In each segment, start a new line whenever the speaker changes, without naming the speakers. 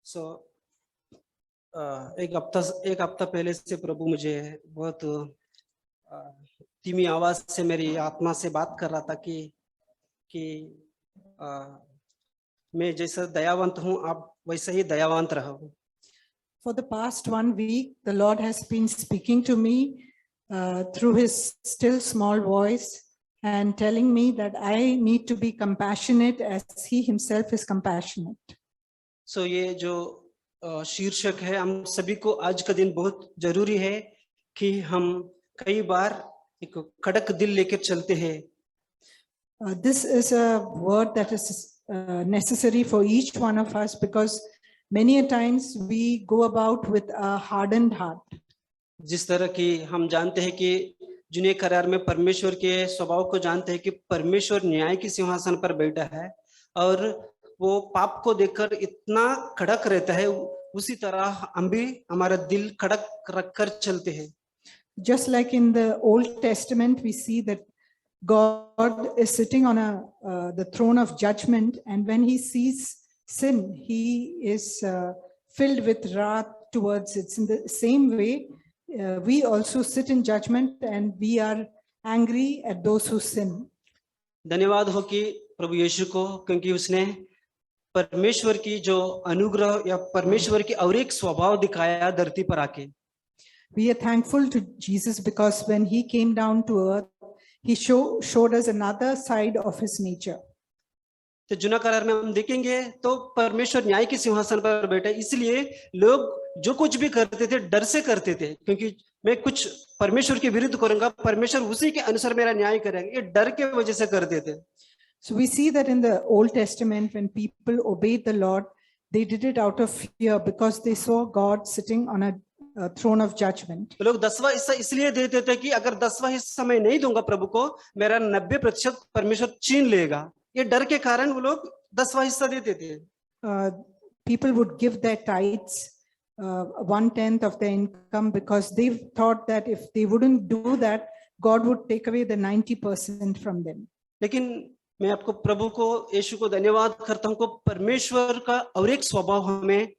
सो एक हफ्ता पहले से प्रभु मुझे बहुत धीमी आवाज से मेरी आत्मा से बात कर रहा था कि मैं जैसा दयावंत हूँ आप वैसा ही दयावंत रहो.
For the past 1 week, the Lord has been speaking to me through His still small voice and telling me that I need to be compassionate as He Himself is compassionate.
So ये जो शीर्षक है, हम सभी को आज का दिन बहुत जरूरी है कि हम कई बार एक कड़क दिल लेकर चलते हैं.
This is a word that is necessary for each one of us because many a times we go about with a hardened heart.
जिस तरह की हम जानते हैं कि जूने करार में परमेश्वर के स्वभाव को जानते हैं कि परमेश्वर न्याय के सिंहासन पर बैठा है और वो पाप को देखकर इतना कड़क रहता है, उसी तरह हम भी हमारा दिल कड़क रखकर चलते हैं.
Just like in the Old Testament, we see that God is sitting on the throne of judgment, and when He sees sin, He is filled with wrath towards it. In the same way, we also sit in judgment and we are angry at those who sin.
धन्यवाद हो कि प्रभु यीशु को, क्योंकि उसने परमेश्वर की जो अनुग्रह या परमेश्वर की और एक स्वभाव दिखाया धरती पर आके.
We are thankful to Jesus because when He came down to earth, He showed us another side of His nature.
तो जुना करार में हम देखेंगे तो परमेश्वर न्याय के सिंहासन पर बैठे, इसलिए लोग जो कुछ भी करते थे डर से करते थे, क्योंकि मैं कुछ परमेश्वर के विरुद्ध करूंगा, परमेश्वर उसी के अनुसार मेरा न्याय करेंगे, ये डर के वजह से करते थे.
So we see that in the Old Testament, when people obeyed the Lord, they did it out of fear because they saw God sitting on a throne of judgment.
लोग 10वां हिस्सा इसलिए देते थे कि अगर 10वां हिस्सा मैं नहीं दूंगा प्रभु को, मेरा 90% परमेश्वर छीन लेगा. ये डर के कारण वो लोग 10वां हिस्सा देते थे.
People would give their tithes, 1/10 of their income, because they thought that if they wouldn't do that, God would take away the 90% from them.
लेकिन मैं आपको प्रभु को, यीशु को धन्यवाद करता हूं को परमेश्वर का और एक स्वभाव हमें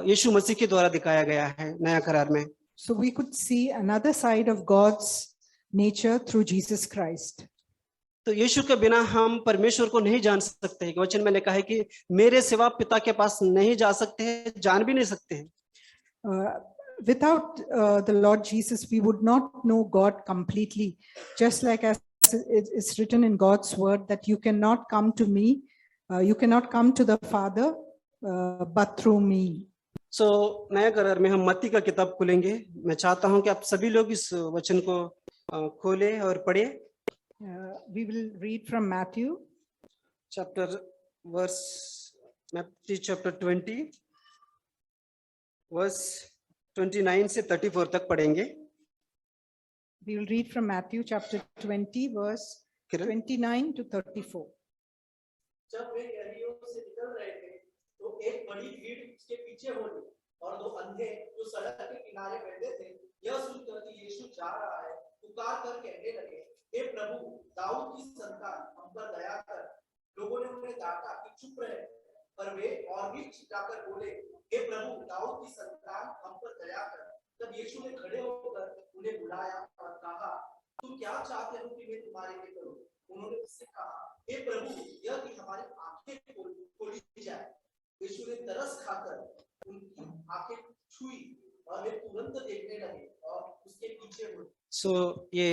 यीशु मसीह के द्वारा दिखाया गया है नया करार में.
So we could see another side of God's nature through Jesus Christ.
तो यीशु के बिना हम परमेश्वर को नहीं जान सकते हैं. वचन में लिखा है कि मेरे सिवा पिता के पास नहीं जा सकते हैं, जान भी नहीं सकते हैं.
Without the Lord Jesus, we would not know God completely. Just like as it's written in God's word that you cannot come to me, you cannot come to the Father but through me.
So नया करार में हम मत्ती का किताब खोलेंगे. मैं चाहता हूं कि आप सभी लोग इस वचन को खोलें और पढ़ें.
We will read from Matthew
chapter 20 verse 29 से 34 तक पढ़ेंगे.
We will read from Matthew chapter 20 verse 29 to 34.
जब वे गलीलियों से निकल रहे थे तो एक बड़ी भीड़ उसके पीछे हो ली और दो अंधे जो सड़क के किनारे बैठे थे यह सुनकर कि यीशु जा रहा है पुकार कर कहने लगे, हे प्रभु, दाऊद की संतान, हम पर दया कर. लोगों ने उन्हें डांटा कि चुप रहे, पर वे और भी चिल्लाकर बोले, हे प्रभु, दाऊद की संतान, हम पर दया कर. तब यीशु ने खड़े होकर उन्हें बुलाया और कहा, तुम क्या चाहते हो कि मैं तुम्हारे लिए करूं? उन्होंने उससे कहा, हे प्रभु, यह कि हमारी आंखें खोली जाए. यीशु ने तरस खाकर उनकी आंखें छुई और वे तुरंत देखने लगे और उसके पीछे हुए.
So ये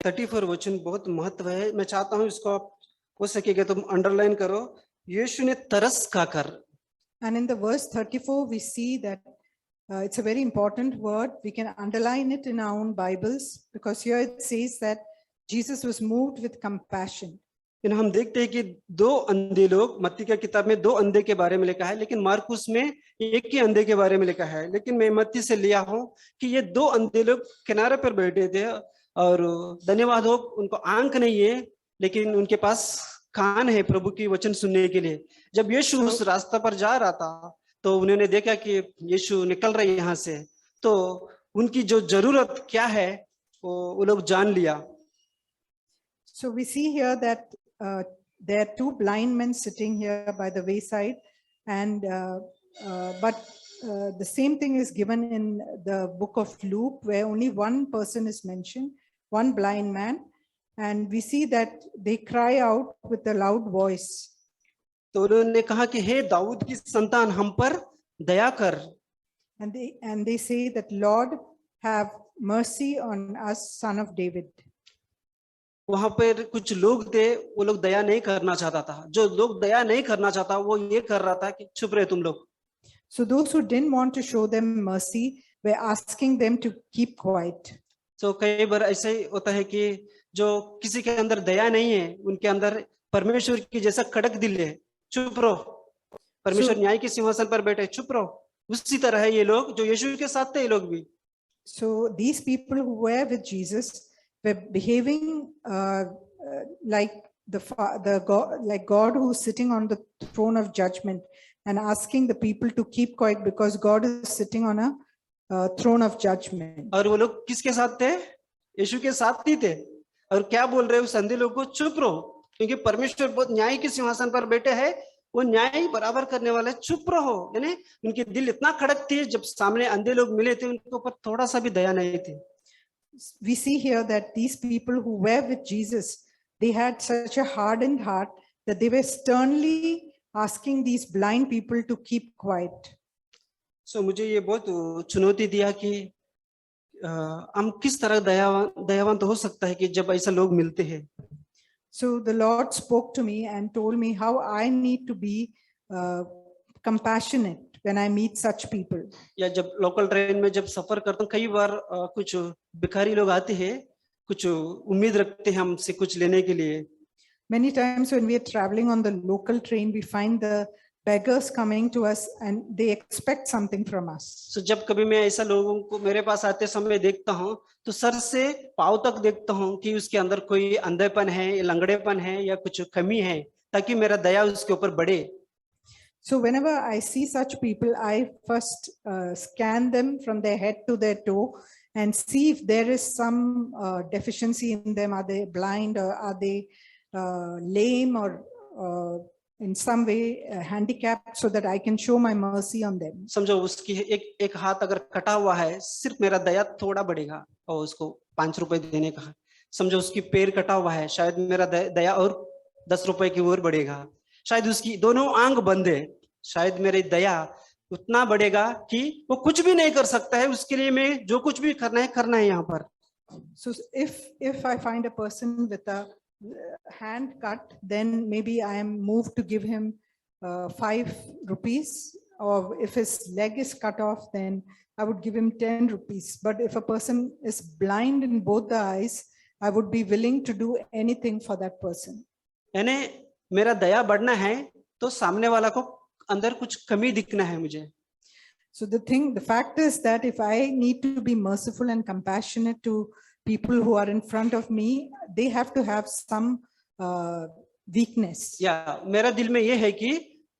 34 वचन बहुत महत्व है. मैं चाहता हूं इसको आप हो सकेगा तुम अंडरलाइन करो. यीशु ने तरस खाकर.
And in the verse 34 we see that it's a very important word. We can underline it in our own Bibles because here it says that Jesus was moved with compassion.
हम देखते हैं कि दो अंधे लोग, मत्ती की किताब में दो अंधे के बारे में लिखा है, लेकिन मार्कुस में एक ही अंधे के बारे में लिखा है. लेकिन मैं मत्ती से लिया हूं कि ये दो अंधे लोग किनारे पर बैठे थे और धन्यवाद हो उनको आंख नहीं है लेकिन उनके पास कान है प्रभु की वचन सुनने के लिए. जब यीशु उस रास्ता पर जा रहा था तो उन्होंने देखा कि यीशु निकल रहे यहाँ से, तो उनकी जो जरूरत क्या है वो लोग जान लिया.
So we see here that there are two blind men sitting here by the wayside, and But the same thing is given in the book of Luke, where only one person is mentioned, one blind man. And we see that they cry out with a loud voice.
तो उन्होंने कहा कि हे दाऊद की संतान हम पर दया कर।
And they say that, Lord, have mercy on us, son of David.
वहां पर कुछ लोग थे, वो लोग दया नहीं करना चाहता था। जो लोग दया नहीं करना चाहता वो ये कर रहा था कि चुप रहे तुम लोग।
So those who didn't want to show them mercy were asking them to keep quiet.
तो कई बार ऐसा ही होता है कि जो किसी के अंदर दया नहीं है, उनके अंदर परमेश्वर की जैसा कड़क दिल है, चुप रहो, परमेश्वर न्याय के सिंहासन पर बैठे, चुप रहो। उसी तरह है ये लोग जो यीशु के साथ थे, ये लोग भी।
So these people who were with Jesus were behaving like God who is sitting on the throne of judgment and asking the people to keep quiet because God is sitting on a throne of judgment.
और वो लोग किसके साथ थे? यीशु के साथ ही थे। और क्या बोल रहे हैं उस अंधे लोग को? चुप रहो, क्योंकि परमेश्वर बहुत न्याय के सिंहासन पर बैठे हैं, वो न्याय बराबर करने वाले, चुप रहो। यानी उनके दिल इतना खड़क थे, जब सामने अंधे लोग मिले थे उनके ऊपर थोड़ा सा भी दया नहीं थी।
We see here that these people who were with Jesus, they had such a hardened heart that they were sternly asking these blind people to keep quiet.
So मुझे ये बहुत चुनौती दिया कि हम किस तरह दयावान हो सकता है कि जब ऐसा लोग मिलते हैं।
So the Lord spoke to me and told me how I need to be compassionate when I meet such people.
या जब लोकल ट्रेन में जब सफर करता हूँ, कई बार कुछ भिखारी लोग आते हैं, कुछ उम्मीद रखते हैं हमसे कुछ लेने के लिए।
Many times when we are traveling on the local train, we find the beggars coming to us and they expect something from us.
So जब कभी मैं ऐसा लोगों को मेरे पास आते समय देखता हूँ, तो सर से पांव तक देखता हूँ कि उसके अंदर कोई अंधेपन है, या लंगड़ेपन है, या कुछ कमी है, ताकि मेरा दया उसके ऊपर बढ़े।
So whenever I see such people, I first scan them from their head to their toe and see if there is some deficiency in them. Are they blind, or are they lame, or in some way handicapped, so that I can show my mercy on them.
समझो उसकी एक हाथ अगर कटा हुआ है, सिर्फ मेरा दया थोड़ा बढ़ेगा और उसको 5 रुपए देने का। समझो उसकी पैर कटा हुआ है, शायद मेरा दया और 10 रुपए की ओर बढ़ेगा। शायद उसकी दोनों आंख बंद है, शायद मेरी दया उतना बढ़ेगा कि वो कुछ भी नहीं कर सकता है, उसके लिए मैं जो कुछ भी करना है यहाँ पर।
So if I find a person with a hand cut, then maybe I am moved to give him 5 rupees, or if his leg is cut off, then I would give him 10 rupees. But if a person is blind in both the eyes, I would be willing to do anything for that person.
यानी मेरा दया बढ़ना है तो सामने वाला को अंदर कुछ कमी दिखना है मुझे।
So the fact is that if I need to be merciful and compassionate to people who are in front of me, they have to have some weakness.
या मेरा दिल में ये है कि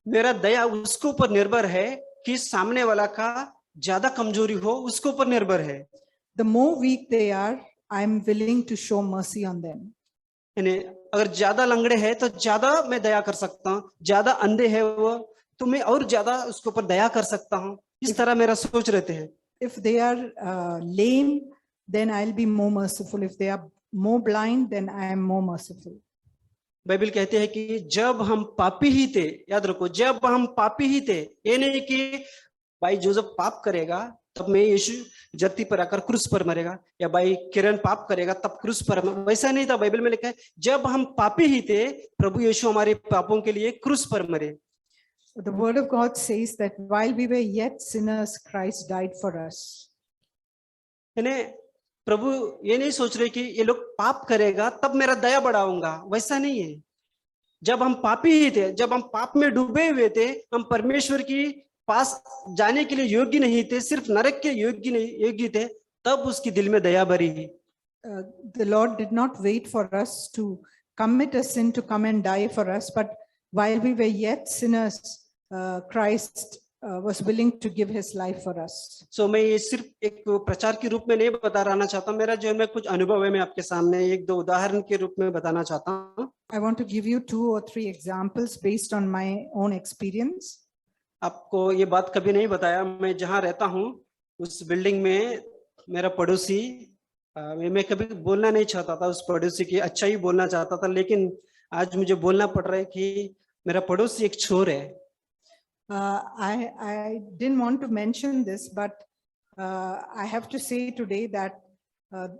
मेरा दया उसके ऊपर निर्भर है कि सामने वाला का ज्यादा कमजोरी हो, उसके ऊपर निर्भर है।
The more weak they are, I am willing to show mercy on them.
यानी अगर ज्यादा लंगड़े हैं तो ज्यादा मैं दया कर सकता हूँ, ज्यादा अंधे है वो तो मैं और ज्यादा उसके ऊपर दया कर सकता हूँ। इस तरह मेरा सोच रहते हैं।
If they are lame, then I'll be more merciful. If they are more blind, then I am more merciful.
Bible कहते हैं कि जब हम पापी ही थे, याद रखो, जब हम पापी ही थे, ये नहीं कि भाई जो जब पाप करेगा तब मैं यीशु धरती पर आकर क्रूस पर मरेगा, या भाई किरण पाप करेगा तब क्रूस पर, वैसा नहीं था। बाइबल में लिखा है जब हम पापी ही थे, प्रभु यीशु हमारे पापों के लिए क्रूस पर मरे।
The word of God says that while we were yet sinners, Christ died for us.
यानी प्रभु ये नहीं सोच रहे कि ये लोग पाप करेगा तब मेरा दया बढ़ाऊंगा, वैसा नहीं है। जब हम पापी ही थे, जब हम पाप में डूबे हुए थे, हम परमेश्वर की पास जाने के लिए योग्य नहीं थे, सिर्फ नरक के योग्य थे, तब उसकी दिल में दया भरी।
The Lord did not wait for us to commit a sin to come and die for us, but while we were yet sinners, Christ was willing to give his life for us.
So मैं ये सिर्फ एक प्रचार के रूप में नहीं बता रहना चाहता, मेरा जो मैं कुछ अनुभव है मैं आपके सामने एक दो उदाहरण के रूप में बताना चाहता हूँ।
I want to give you 2 or 3 examples based on my own experience.
आपको ये बात कभी नहीं बताया, मैं जहाँ रहता हूँ उस बिल्डिंग में मेरा पड़ोसी, मैं कभी बोलना नहीं चाहता था उस पड़ोसी की अच्छा ही बोलना चाहता था, लेकिन आज मुझे बोलना पड़ रहा है कि मेरा पड़ोसी एक चोर है।
I didn't want to mention this, but I have to say today that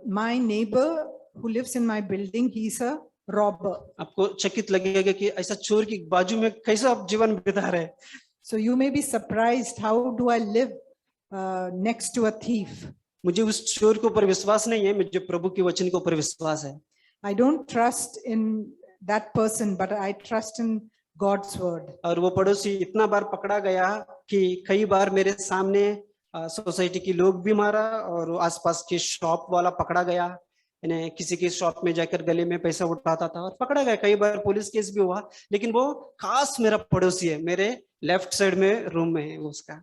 my neighbor who lives in my building, he's a robber.
आपको चकित लगेगा कि ऐसा चोर की बाजू में कैसा आप जीवन बिता रहे हैं।
So you may be surprised, how do I live next to a thief?
मुझे उस चोर के ऊपर विश्वास नहीं है, मुझे प्रभु के वचन के ऊपर विश्वास है।
I don't trust in that person, but I trust in God's word.
और वो पड़ोसी इतना बार पकड़ा गया कि कई बार मेरे सामने सोसाइटी के लोग भी मारा, और आसपास के शॉप वाला पकड़ा गया, यानी किसी की शॉप में जाकर गले में पैसा उठाता था और पकड़ा गया। कई बार पुलिस केस भी हुआ, लेकिन वो खास मेरा पड़ोसी है, मेरे लेफ्ट साइड में रूम में है उसका।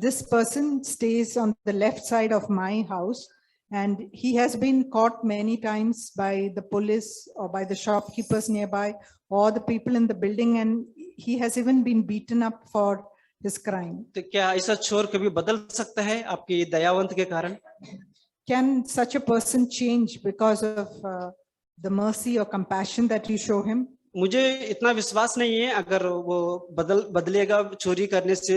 This person stays on the left side of my house, and he has been caught many times by the police or by the shopkeepers nearby or the people in the building, and he has even been beaten up for his crime.
तो क्या ऐसा चोर कभी बदल सकता है आपकी दयावंत के कारण?
Can such a person change because of the mercy or compassion that you show him?
मुझे इतना विश्वास नहीं है अगर वो बदलेगा, चोरी करने से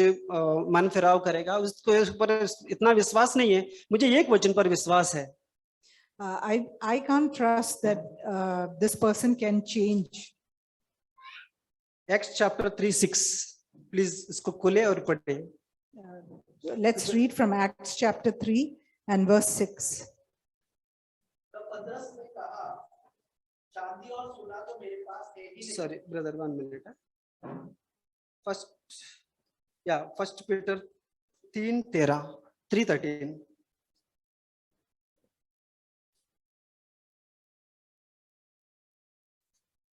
मन फिराव करेगा, उसको ऊपर इतना विश्वास नहीं है। मुझे एक वचन पर विश्वास है।
I can't trust that this person can change.
Acts chapter 3:6, please इसको खोले और पढ़े।
Let's read from Acts chapter 3 and verse 6.
तब पतरस ने कहा, चांदी और सोना तो मेरे पास है ही नहीं।
Sorry brother, 1 minute. First Peter 3:13, 3:13.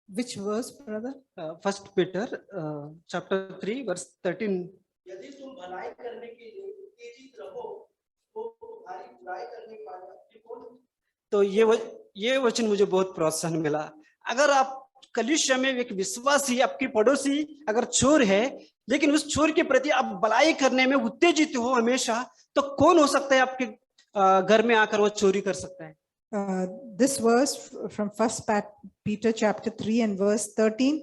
Which verse, brother?
First Peter chapter 3 verse 13.
यदि तुम भलाई करने के लिए उत्तेजित रहो तो तुम्हारी बुराई करने वाला कौन?
तो ये वचन मुझे बहुत प्रोत्साहन मिला। अगर आप कलीसिया में एक विश्वासी, आपकी पड़ोसी अगर चोर है, लेकिन उस चोर के प्रति आप भलाई करने में उत्तेजित हो हमेशा, तो कौन हो सकता है आपके घर में आकर वो चोरी कर सकता है?
This verse from First Peter chapter 3 and verse 13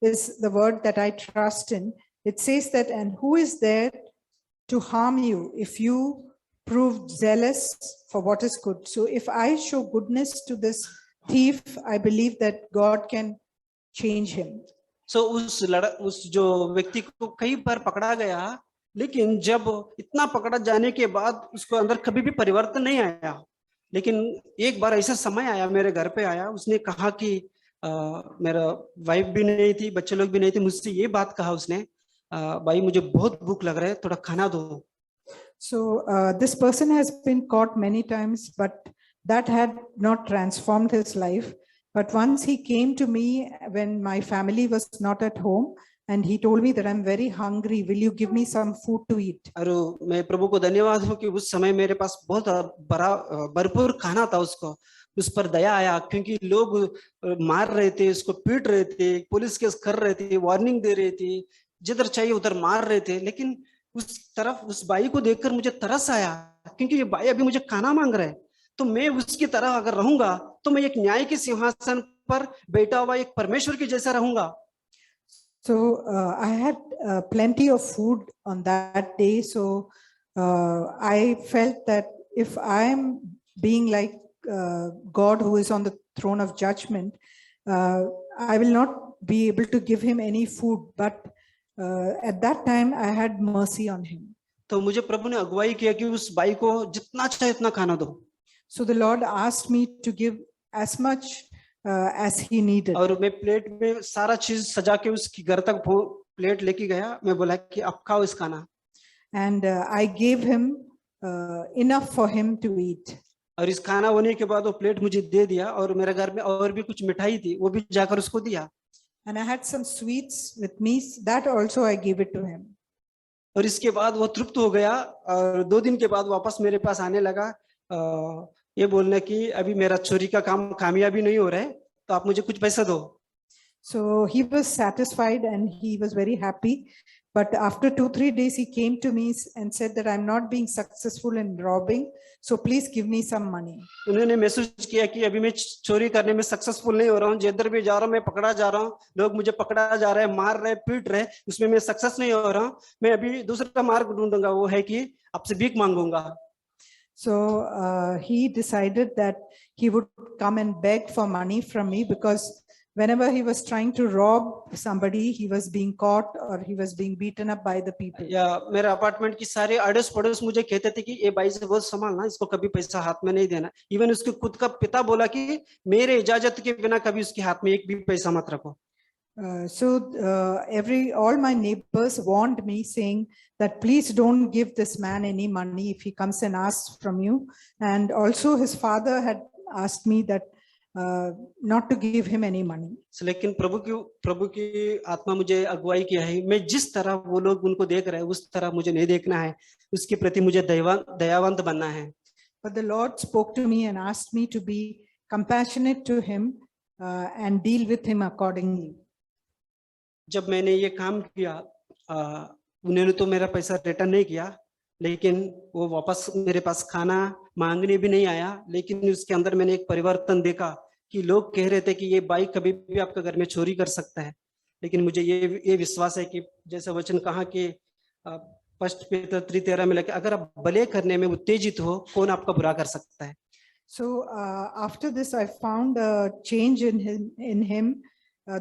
is the word that I trust in. It says that, and who is there to harm you if you prove zealous for what is good? So if I show goodness to this thief, I believe that God can change him.
So उस जो व्यक्ति को कई बार पकड़ा गया, लेकिन जब इतना पकड़ा जाने के बाद उसको अंदर कभी भी परिवर्तन नहीं आया। लेकिन एक बार ऐसा समय आया, मेरे घर पे आया, उसने कहा कि मेरा वाइफ भी नहीं थी, बच्चे लोग भी नहीं थे, मुझसे ये बात कहा उसने, भाई मुझे बहुत भूख लग रहा है, थोड़ा खाना दो।
So this person has been caught many times, but that had not transformed his life. But once he came to me when my family was not at home, and he told me that I'm very hungry, will you give me some food to eat?
और मैं प्रभु को धन्यवाद हूँ कि उस समय मेरे पास बहुत बड़ा भरपूर खाना था। उसको उस पर दया आया, क्योंकि लोग मार रहे थे, उसको पीट रहे थे, पुलिस केस कर रहे थे, वार्निंग दे रहे थे, जिधर चाहिए उधर मार रहे थे। लेकिन उस भाई को देखकर मुझे तरस आया, क्योंकि ये भाई अभी मुझे खाना मांग रहा है, तो मैं उसकी तरह अगर रहूंगा तो मैं एक न्याय के सिंहासन पर बैठा हुआ एक परमेश्वर के जैसा रहूंगा।
So I had plenty of food on that day. So I felt that if I am being like God who is on the throne of judgment, I will not be able to give him any food. But at that time I had mercy on him.
तो मुझे प्रभु ने अगुवाई किया कि उस भाई को जितना चाहे उतना खाना दो।
So the Lord asked me to give as much as he needed.
और मैं प्लेट में सारा चीज सजा के उसकी घर तक प्लेट लेके गया। मैं बोला कि आप खाओ इस खाना।
And I gave him enough for him to eat.
और इस खाना होने के बाद वो प्लेट मुझे दे दिया, और मेरे घर में और भी कुछ मिठाई थी, वो भी जाकर उसको दिया।
And I had some sweets with me, that also I gave it to him.
और इसके बाद वो तृप्त हो गया, और 2 दिन के बाद वापस मेरे पास आने लगा, ये बोलने कि अभी मेरा चोरी का काम कामयाबी नहीं हो रहा है, तो आप मुझे कुछ पैसा दो।
So he was satisfied and he was very happy. But after 2-3 days, he came to me and said that I'm not being successful in robbing. So please give me some money.
उन्होंने महसूस किया कि अभी मैं चोरी करने में successful नहीं हो रहा हूँ, जिधर भी जा रहा हूँ मैं पकड़ा जा रहा हूँ, लोग मुझे पकड़ा जा रहे हैं, मार रहे, पीट रहे, उसमें मैं सक्सेस नहीं हो रहा हूँ, मैं अभी दूसरा मार्ग ढूंढूंगा, वो है कि आपसे भीख मांगूंगा.
So he decided that he would come and beg for money from me, because whenever he was trying to rob somebody, he was being caught or he was being beaten up by the people.
या मेरे apartment की सारे अड़ोस पड़ोस मुझे कहते थे कि ये भाई से बहुत संभालना, इसको कभी पैसा हाथ में नहीं देना. इवन उसके खुद का पिता बोला कि मेरे इजाजत के बिना कभी उसके हाथ में एक भी पैसा मत रखो.
All my neighbors warned me, saying that please don't give this man any money if he comes and asks from you. And also his father had asked me that not to give him any money.
लेकिन प्रभु की आत्मा मुझे अगुवाई किया है, मैं जिस तरह वो लोग उनको देख रहे हैं उस तरह मुझे नहीं देखना है, उसके प्रति मुझे दयावंत बनना है.
But the Lord spoke to me and asked me to be compassionate to him and deal with him accordingly.
जब मैंने ये काम किया, उन्होंने तो मेरा पैसा रिटर्न नहीं किया, लेकिन वो वापस मेरे पास खाना मांगने भी नहीं आया. लेकिन उसके अंदर मैंने एक परिवर्तन देखा कि लोग कह रहे थे कि ये भाई कभी भी आपका घर में चोरी कर सकता है, लेकिन मुझे ये विश्वास है कि जैसा वचन कहा कि 1 Peter 3:13 में लिखा, अगर आप भले करने में उत्तेजित हो, कौन आपका बुरा कर सकता है.
So after this, I found a change in him.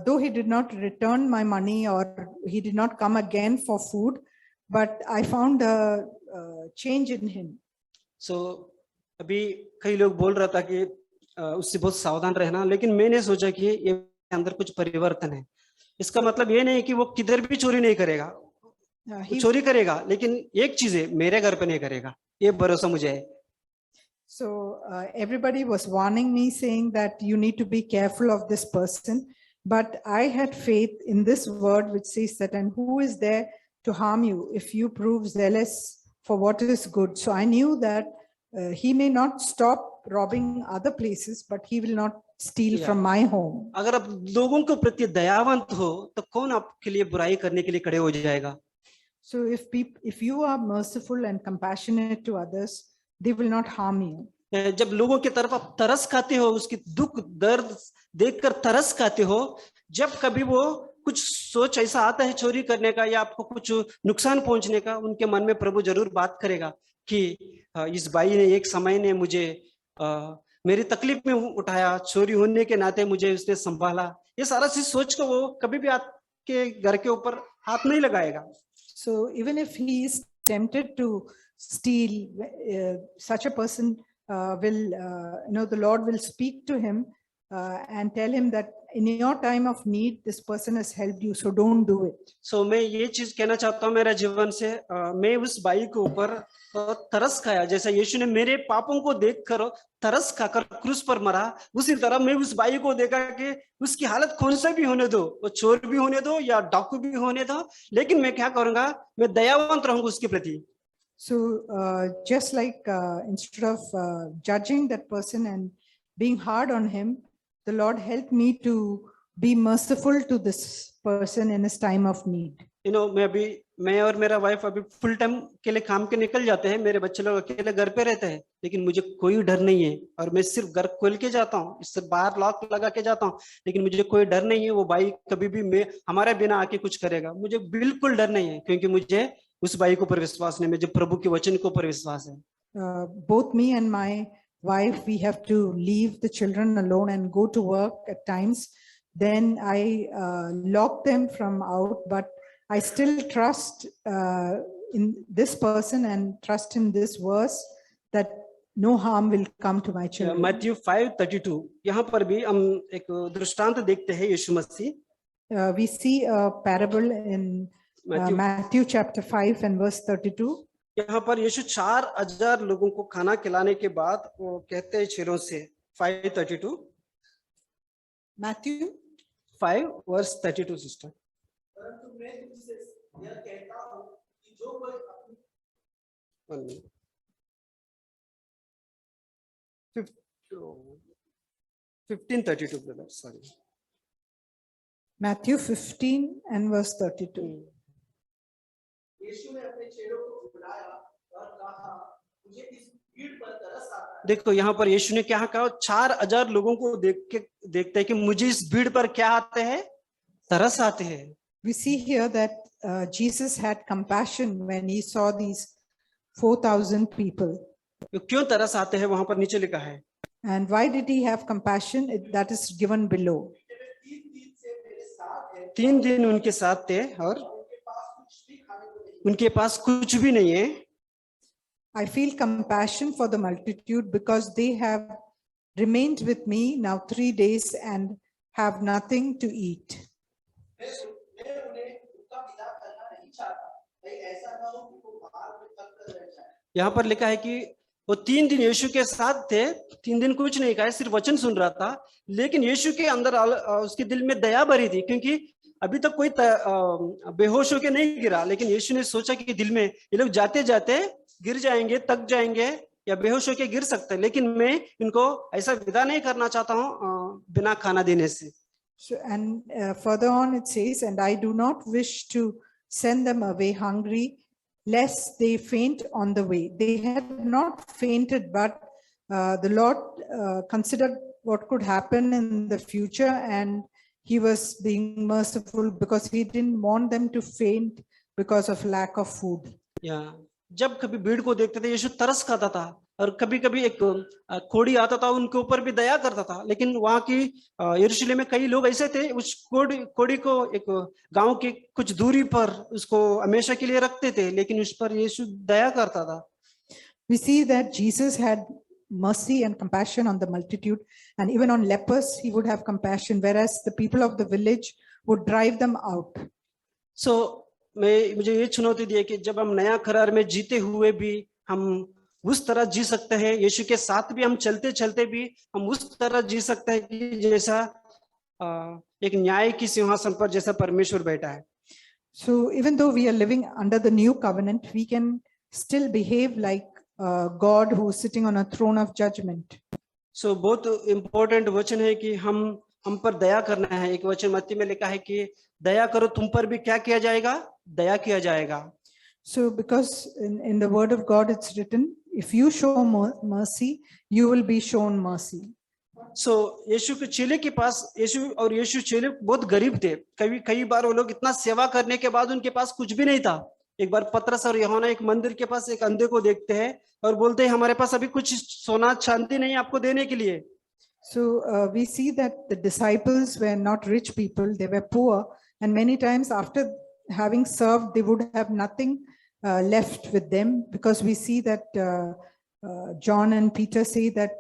Though he did not return my money or he did not come again for food, but I found a change in him.
So अभी कई लोग बोल रहा था कि उससे बहुत सावधान रहना, लेकिन मैंने सोचा कि ये अंदर कुछ परिवर्तन है. इसका मतलब ये नहीं कि वो किधर भी चोरी नहीं करेगा, वो चोरी करेगा, लेकिन एक चीज है, मेरे घर पे नहीं करेगा, ये भरोसा मुझे है.
So everybody was warning me, saying that you need to be careful of this person. But I had faith in this word which says that, and who is there to harm you if you prove zealous for what is good? So I knew that he may not stop robbing other places, but he will not steal from my home.
अगर आप लोगों के प्रति दयावंत हो तो कौन आपके लिए बुराई करने के लिए खड़े हो जाएगा.
So if you are merciful and compassionate to others, they will not harm you.
जब लोगों की तरफ आप तरस खाते हो, उसकी दुख दर्द देखकर तरस खाते हो, जब कभी वो कुछ सोच ऐसा आता है चोरी करने का या आपको कुछ नुकसान पहुंचने का, उनके मन में प्रभु जरूर बात करेगा कि इस भाई ने एक समय ने मुझे मेरी तकलीफ में उठाया, चोरी होने के नाते मुझे उसने संभाला. ये सारा चीज सोच कर वो कभी भी आपके घर के ऊपर हाथ नहीं लगाएगा.
So even if he is tempted to steal, such a person will, the Lord will speak to him and tell him that in your time of need, this person has helped you, so don't do it.
So मैं ये चीज कहना चाहता हूँ मेरा जीवन से, मैं उस भाई के ऊपर तरस खाया, जैसा यीशु ने मेरे पापों को देखकर तरस खाकर क्रूस पर मरा, उसी तरह मैं उस भाई को देखा कि उसकी हालत कौन सा भी होने दो, वो चोर भी होने दो या डाकू भी होने दो, लेकिन मैं क्या करूंगा, मैं दयावंत रहूंगा उसके प्रति.
So just like instead of judging that person and being hard on him, the Lord helped me to be merciful to this person in his time of need.
मैं और मेरा वाइफ अभी फुल टाइम के लिए काम के निकल जाते हैं, मेरे बच्चे लोग अकेले घर पे रहते हैं, लेकिन मुझे कोई डर नहीं है, और मैं सिर्फ घर खोल के जाता हूँ, सिर्फ बाहर लॉक लगा के जाता हूँ, लेकिन मुझे कोई डर नहीं है वो भाई कभी भी हमारे बिना आके कुछ करेगा, मुझे बिल्कुल डर नहीं है, क्योंकि मुझे उस भाई के ऊपर विश्वास नहीं, मुझे प्रभु के वचन के ऊपर विश्वास है.
Both me and my wife, we have to leave the children alone and go to work at times. Then I lock them from out, but I still trust in this person and trust in this verse that no harm will come to my children.
Matthew 5:32, यहाँ पर भी हम एक दृष्टांत देखते हैं यीशु मसीह.
We see a parable in Matthew chapter 5 and verse 32.
यहाँ पर यीशु 4,000 लोगों को खाना खिलाने के बाद वो कहते हैं चेलों से, 5:32,
Matthew
5 verse 32 सिस्टर.
परंतु मैं तुमसे यह कहता हूं कि जो कोई अपनी
15:32 brother, sorry.
Matthew 15 and verse 32.
यीशु ने अपने चेलों को बुलाया और कहा, मुझे इस भीड़ पर तरस आता है।
देखो यहाँ पर यीशु ने क्या कहा, 4000 लोगों को देखते हैं कि मुझे इस भीड़ पर क्या आते हैं, तरस आते हैं।
We see here that Jesus had compassion when he saw these 4,000 people.
क्यों तरस आते हैं वहां पर नीचे लिखा है।
And why did he have compassion? That is given below.
3 दिन उनके साथ थे और उनके पास कुछ भी नहीं है।
I feel compassion for the multitude because they have remained with me now 3 days and have nothing to eat.
मैं उन्हें उनका विदा करना नहीं चाहता, कहीं ऐसा ना हो कि वो मार्ग में थक कर रह जाए।
यहाँ पर लिखा है कि वो 3 दिन यीशु के साथ थे, 3 दिन कुछ नहीं खाया, सिर्फ वचन सुन रहा था, लेकिन यीशु के अंदर उसके दिल में दया भरी थी, क्योंकि अभी तक कोई बेहोश होके नहीं गिरा, लेकिन यीशु ने सोचा कि दिल में ये लोग जाते जाते गिर जाएंगे, थक जाएंगे या बेहोश होके गिर सकते हैं, लेकिन मैं इनको ऐसा विदा नहीं करना चाहता हूँ बिना खाना देने से।
So, and further on it says, and I do not wish to send them away hungry, lest they faint on the way. They had not fainted, but the Lord considered what could happen in the future, and he was being merciful because he didn't want them to faint because of lack of food.
या जब कभी भीड़ को देखते थे यीशु तरस खाता था, और कभी कभी एक कोढ़ी आता था उनके ऊपर भी दया करता था, लेकिन वहां की यरूशलेम में कई लोग ऐसे थे, उस कोढ़ी को एक गांव के कुछ दूरी पर उसको हमेशा के लिए रखते थे, लेकिन उस पर यीशु दया करता था।
We see that Jesus had mercy and compassion on the multitude, and even on lepers he would have compassion, whereas the people of the village would drive them out.
So मुझे ये चुनौती दी है कि जब हम नया करार में जीते हुए भी हम उस तरह जी सकते हैं, यीशु के साथ भी हम चलते चलते भी हम उस तरह जी सकते हैं कि जैसा एक न्याय की सिंहासन पर जैसा परमेश्वर बैठा है।
So even though we are living under the new covenant, we can still behave like God who is sitting on a throne of judgment.
So बहुत इम्पोर्टेंट वचन है कि हम पर दया करना है। एक वचन मत्ती में लिखा है कि दया करो, तुम पर भी क्या किया जाएगा, दया किया जाएगा।
So because in the word of God it's written, if you show mercy, you will be shown mercy.
So यीशु के चेले के पास, यीशु चेले बहुत गरीब थे। कई बार वो लोग इतना सेवा करने के बाद उनके पास कुछ भी नहीं था। एक बार पतरस और यूहन्ना एक मंदिर के पास एक अंधे को देखते हैं और बोलते हैं हमारे पास अभी कुछ सोना चांदी नहीं आपको देने के लिए।
So we see that the disciples were not rich people, they were poor, and many times after having served they would have nothing left with them, because we see that John and Peter say that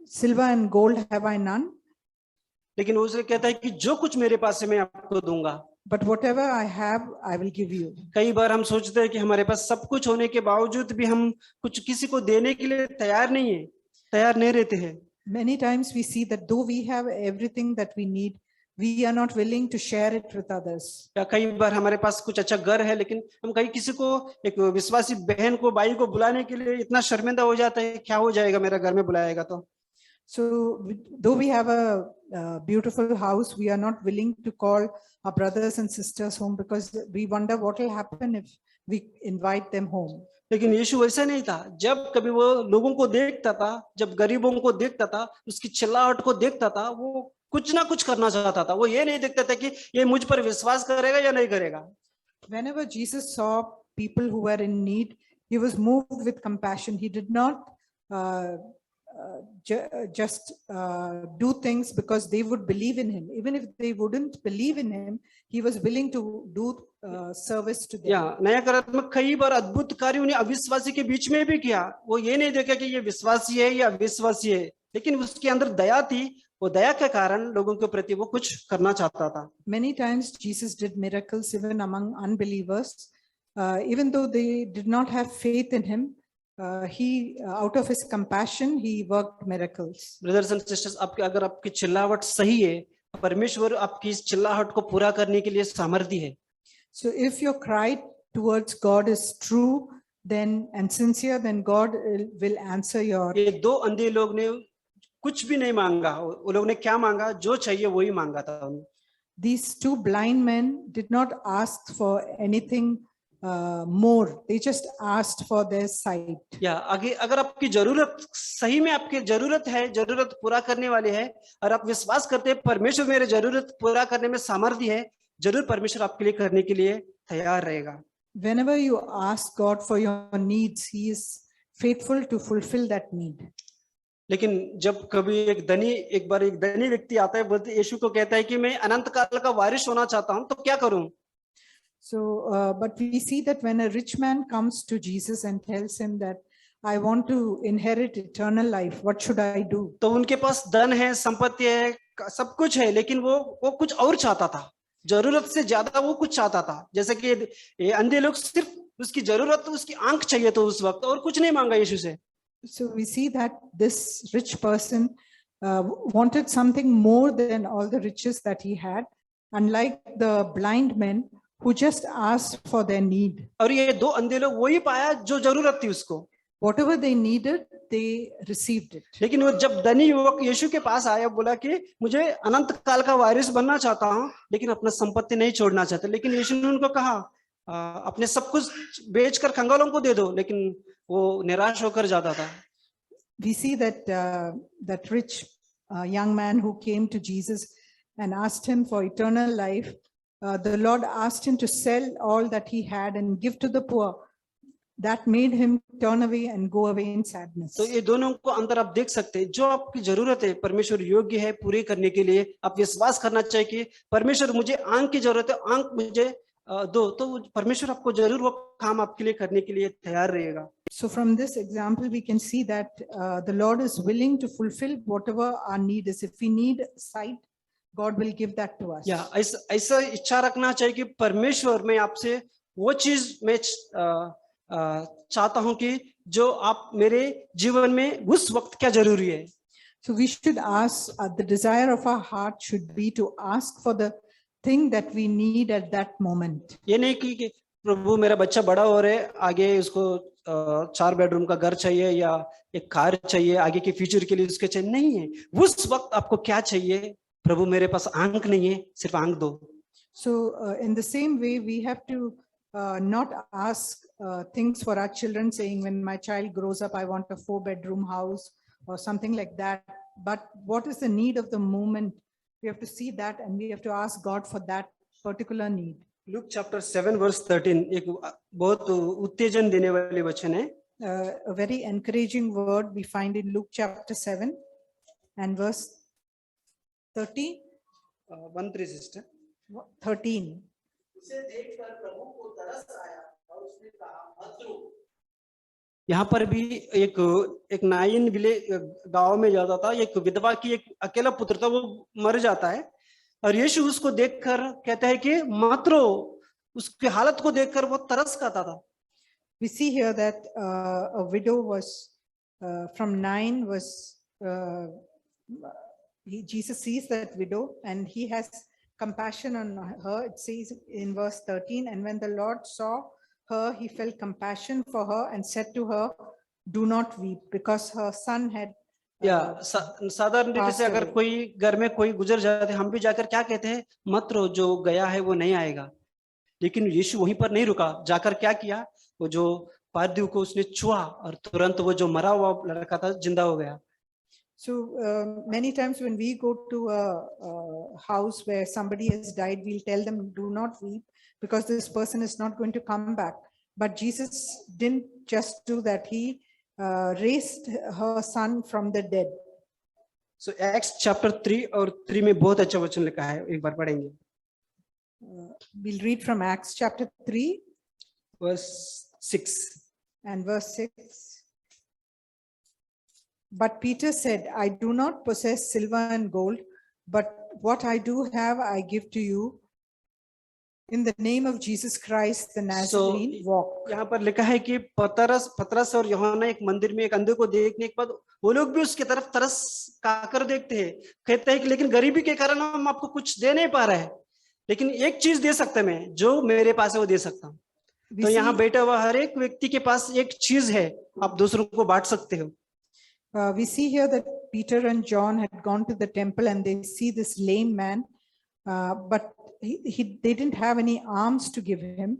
silver and gold have I none,
लेकिन वो उसने कहता है कि जो कुछ मेरे पास है मैं आपको दूंगा,
but whatever I have I will give you.
कई बार हम सोचते हैं कि हमारे पास सब कुछ होने के बावजूद भी हम कुछ किसी को देने के लिए तैयार नहीं रहते हैं।
Many times we see that though we have everything that we need, we are not willing to share it with others.
या कई बार हमारे पास कुछ अच्छा घर है, लेकिन हम कहीं किसी को, एक विश्वासी बहन को, भाई को बुलाने के लिए इतना शर्मिंदा हो जाता है, क्या हो जाएगा मेरा घर में बुलाएगा तो।
So though we have a beautiful house, we are not willing to call our brothers and sisters home because we wonder what will happen if we invite them home.
लेकिन यीशु ऐसा नहीं था। जब कभी वो लोगों को देखता था, जब गरीबों को देखता था, उसकी चिल्लाहट को देखता था, वो कुछ ना कुछ करना चाहता था। वो ये नहीं देखता था कि ये मुझ पर विश्वास करेगा या नहीं करेगा।
Whenever Jesus saw people who were in need, he was moved with compassion. He did not just do things because they would believe in him. Even if they wouldn't believe in him, he was willing to do service to them.
या नया करार में कई बार अद्भुत कार्य उन्हें अविश्वासी के बीच में भी किया। वो ये नहीं देखा कि ये विश्वासी है या अविश्वासी है, लेकिन उसके अंदर दया थी। वो दया के कारण लोगों के प्रति वो कुछ करना चाहता था।
Many times Jesus did miracles even among unbelievers, even though they did not have faith in him. He out of his compassion he worked miracles.
Brothers and sisters, अगर आपकी चिल्लाहट सही है, परमेश्वर आपकी इस चिल्लाहट को पूरा करने के लिए सामर्थ्य है।
So if your cry towards God is true, then and sincere, then God will answer your.
ये दो अंधे लोग ने कुछ भी नहीं मांगा, वो लोग ने क्या मांगा, जो चाहिए वही मांगा था उन्हें।
these two blind men did not ask for anything more. They just asked for their sight.
या आगे अगर आपकी जरूरत सही में आपकी जरूरत है, जरूरत पूरा करने वाली है और आप विश्वास करते हैं परमेश्वर मेरे जरूरत पूरा करने में सामर्थ्य है, जरूर परमेश्वर आपके लिए करने के लिए तैयार रहेगा.
Whenever you ask God for your needs, He is faithful to fulfill that need.
लेकिन जब कभी एक बार एक धनी व्यक्ति आता है, बोलते यीशु को कहता है कि मैं अनंत काल का वारिस होना चाहता हूं, तो क्या करूं?
So, but we see that when a rich man comes to Jesus and tells him that I want to inherit eternal life, what should I do?
तो उनके पास धन है, संपत्ति है, सब कुछ है, लेकिन वो कुछ और चाहता था, जरूरत से ज्यादा वो कुछ चाहता था. जैसे कि ये अंधे लोग सिर्फ उसकी जरूरत तो उसकी आंख चाहिए तो उस वक्त, और कुछ नहीं मांगा यीशु से.
So we see that this rich person wanted something more than all the riches that he had, unlike the blind men who just asked for their need.
और ये दो अंधे लोग वही पाया जो जरूरत थी उसको.
Whatever they needed, they received it.
लेकिन वो जब धनी युवक यीशु के पास आया, बोला कि मुझे अनंत काल का वारिस बनना चाहता हूं, लेकिन अपना संपत्ति नहीं छोड़ना चाहता. लेकिन यीशु ने उनको कहा अपने सब कुछ बेचकर कंगालों को दे दो, लेकिन वो निराश होकर जाता था.
We see that that rich young man who came to Jesus and asked him for eternal life, the Lord asked him to sell all that he had and give to the poor. That made him turn away and go away in sadness.
तो ये दोनों को अंदर आप देख सकते हैं, जो आपकी जरूरत है परमेश्वर योग्य है पूरी करने के लिए. आप विश्वास करना चाहिए कि परमेश्वर मुझे आंख की जरूरत है, आंख मुझे दो, तो परमेश्वर आपको जरूर वो काम आपके लिए करने के लिए तैयार रहेगा.
So from this example, we can see that the Lord is willing to fulfill whatever our need is. If we need sight, God will give that to us.
या ऐसा इच्छा रखना चाहिए कि परमेश्वर मैं आपसे वो चीज मैं चाहता हूं कि जो आप मेरे जीवन में उस वक्त क्या जरूरी है.
So we should ask, the desire of our heart should be to ask for the thing that we need at that moment.
ये नहीं कि प्रभु मेरा बच्चा बड़ा हो रहा है, आगे उसको 4 बेडरूम का घर चाहिए या एक कार चाहिए, आगे के फ्यूचर के लिए उसके चाहिए. नहीं है, उस वक्त आपको क्या चाहिए? प्रभु मेरे पास आंख नहीं है, सिर्फ आंख दो.
So in the same way, we have to not ask things for our children, saying when my child grows up, I want a 4-bedroom house or something like that. But what is the need of the moment? We have to see that, and we have to ask God for that particular need.
Luke chapter 7 verse 13 एक बहुत उत्तेजन देने वाली वचन है.
A very encouraging word we find in Luke chapter 7 and verse 13.
13 sister.
13.
उसे देखकर प्रभु को तरस आया और उसने कहा मत रो.
यहाँ पर भी एक नाइन गांव में जाता था, एक विधवा की एक अकेला पुत्र था, वो मर जाता है और यीशु उसको देखकर कहता है कि मत रो. उसकी हालत को देखकर वो तरस खाता था.
We see here that a widow was from 9 was Jesus sees that widow and he has compassion on her. It says in verse 13, and when the Lord saw her, he felt compassion for her and said to her, do not weep, because her son had
या साधारण रीति से अगर कोई घर में कोई गुजर जाते, हम भी जाकर क्या कहते हैं? मत रो, जो गया है वो नहीं आएगा. लेकिन यीशु वहीं पर नहीं रुका, जाकर क्या किया? वो जो पादरियों को उसने छुआ और तुरंत वो जो मरा हुआ लड़का था जिंदा हो गया.
So many times when we go to a house where somebody has died, we'll tell them, do not weep, because this person is not going to come back. But Jesus didn't just do that. He raised her son from the dead.
So Acts chapter 3 और 3 में बहुत अच्छा वचन लिखा है, एक बार पढ़ेंगे.
We'll read from Acts chapter 3
verse 6
and verse 6. But Peter said, I do not possess silver and gold, but what I do have, I give to you. In the name of Jesus Christ, the Nazarene, walk.
यहाँ पर लिखा है कि पतरस और यूहन्ना एक मंदिर में एक अंधे को देखने के बाद वो लोग भी उसके तरफ तरस खाकर देखते हैं. कहते हैं कि लेकिन गरीबी के कारण हम आपको कुछ दे नहीं पा रहे हैं, लेकिन एक चीज दे सकते मैं, जो मेरे पास है वो दे सकता हूँ. तो यहाँ बैठा हुआ हर एक व्यक्ति के पास एक चीज है, आप दूसरों को बांट सकते हो.
We see here that Peter and John had gone to the temple and they see this lame man but they didn't have any arms to give him,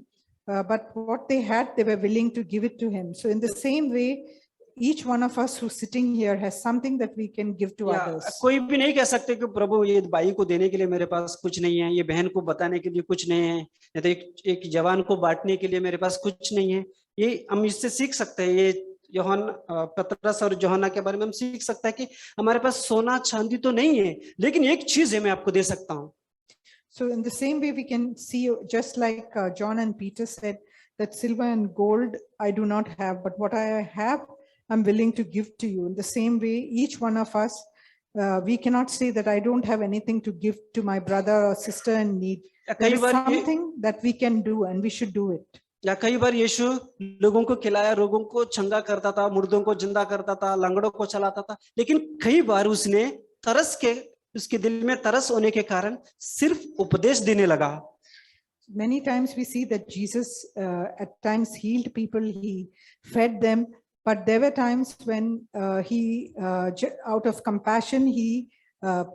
but what they had, they were willing to give it to him. So in the same way, each one of us who's sitting here has something that we can give to
या
others.
कोई भी नहीं कह सकते कि प्रभु ये भाई को देने के लिए मेरे पास कुछ नहीं है, ये बहन को बताने के लिए कुछ नहीं है, या तो एक जवान को बांटने के लिए मेरे पास कुछ नहीं है। ये हम इससे सीख सकते हैं, ये पतरस और यूहन्ना के बारे में हम सीख सकते हैं कि हमारे पास सोना चांदी तो नहीं है, लेकिन एक चीज है मैं आपको दे सकता हूँ।
So in the same way, we can see, just like John and Peter said, that silver and gold I do not have, but what I have, I'm willing to give to you. In the same way, each one of us, we cannot say that I don't have anything to give to my brother or sister in need. There is something that we can do, and we should do it.
या कई बार यीशु लोगों को खिलाया, रोगों को चंगा करता था, मुर्दों को जिंदा करता था, लंगड़ों को चलाता था, लेकिन कई बार उसने उसके दिल में तरस होने के कारण सिर्फ उपदेश देने लगा।
Many times we see that Jesus at times healed people, he fed them, but there were times when he out of compassion he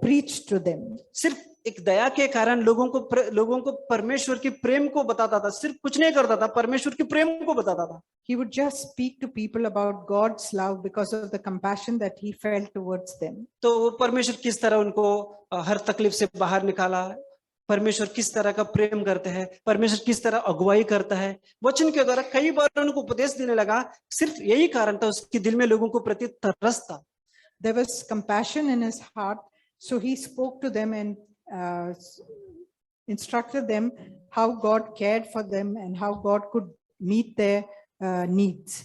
preached to them.
सिर्फ एक दया के कारण लोगों को परमेश्वर के प्रेम को बताता था, सिर्फ कुछ नहीं करता था, परमेश्वर के प्रेम को बताता था।
He would just speak to people about God's love because of the compassion that he felt towards them.
तो वो परमेश्वर किस तरह उनको हर तकलीफ से बाहर निकाला, परमेश्वर किस तरह का प्रेम करते हैं, परमेश्वर किस तरह अगुवाई करता है, वचन के द्वारा कई बार उनको उपदेश देने लगा। सिर्फ यही कारण था, उसके दिल में लोगों को प्रति तरस था।
There was compassion in his heart, so he spoke to them and instructed them how God cared for them and how God could meet their needs.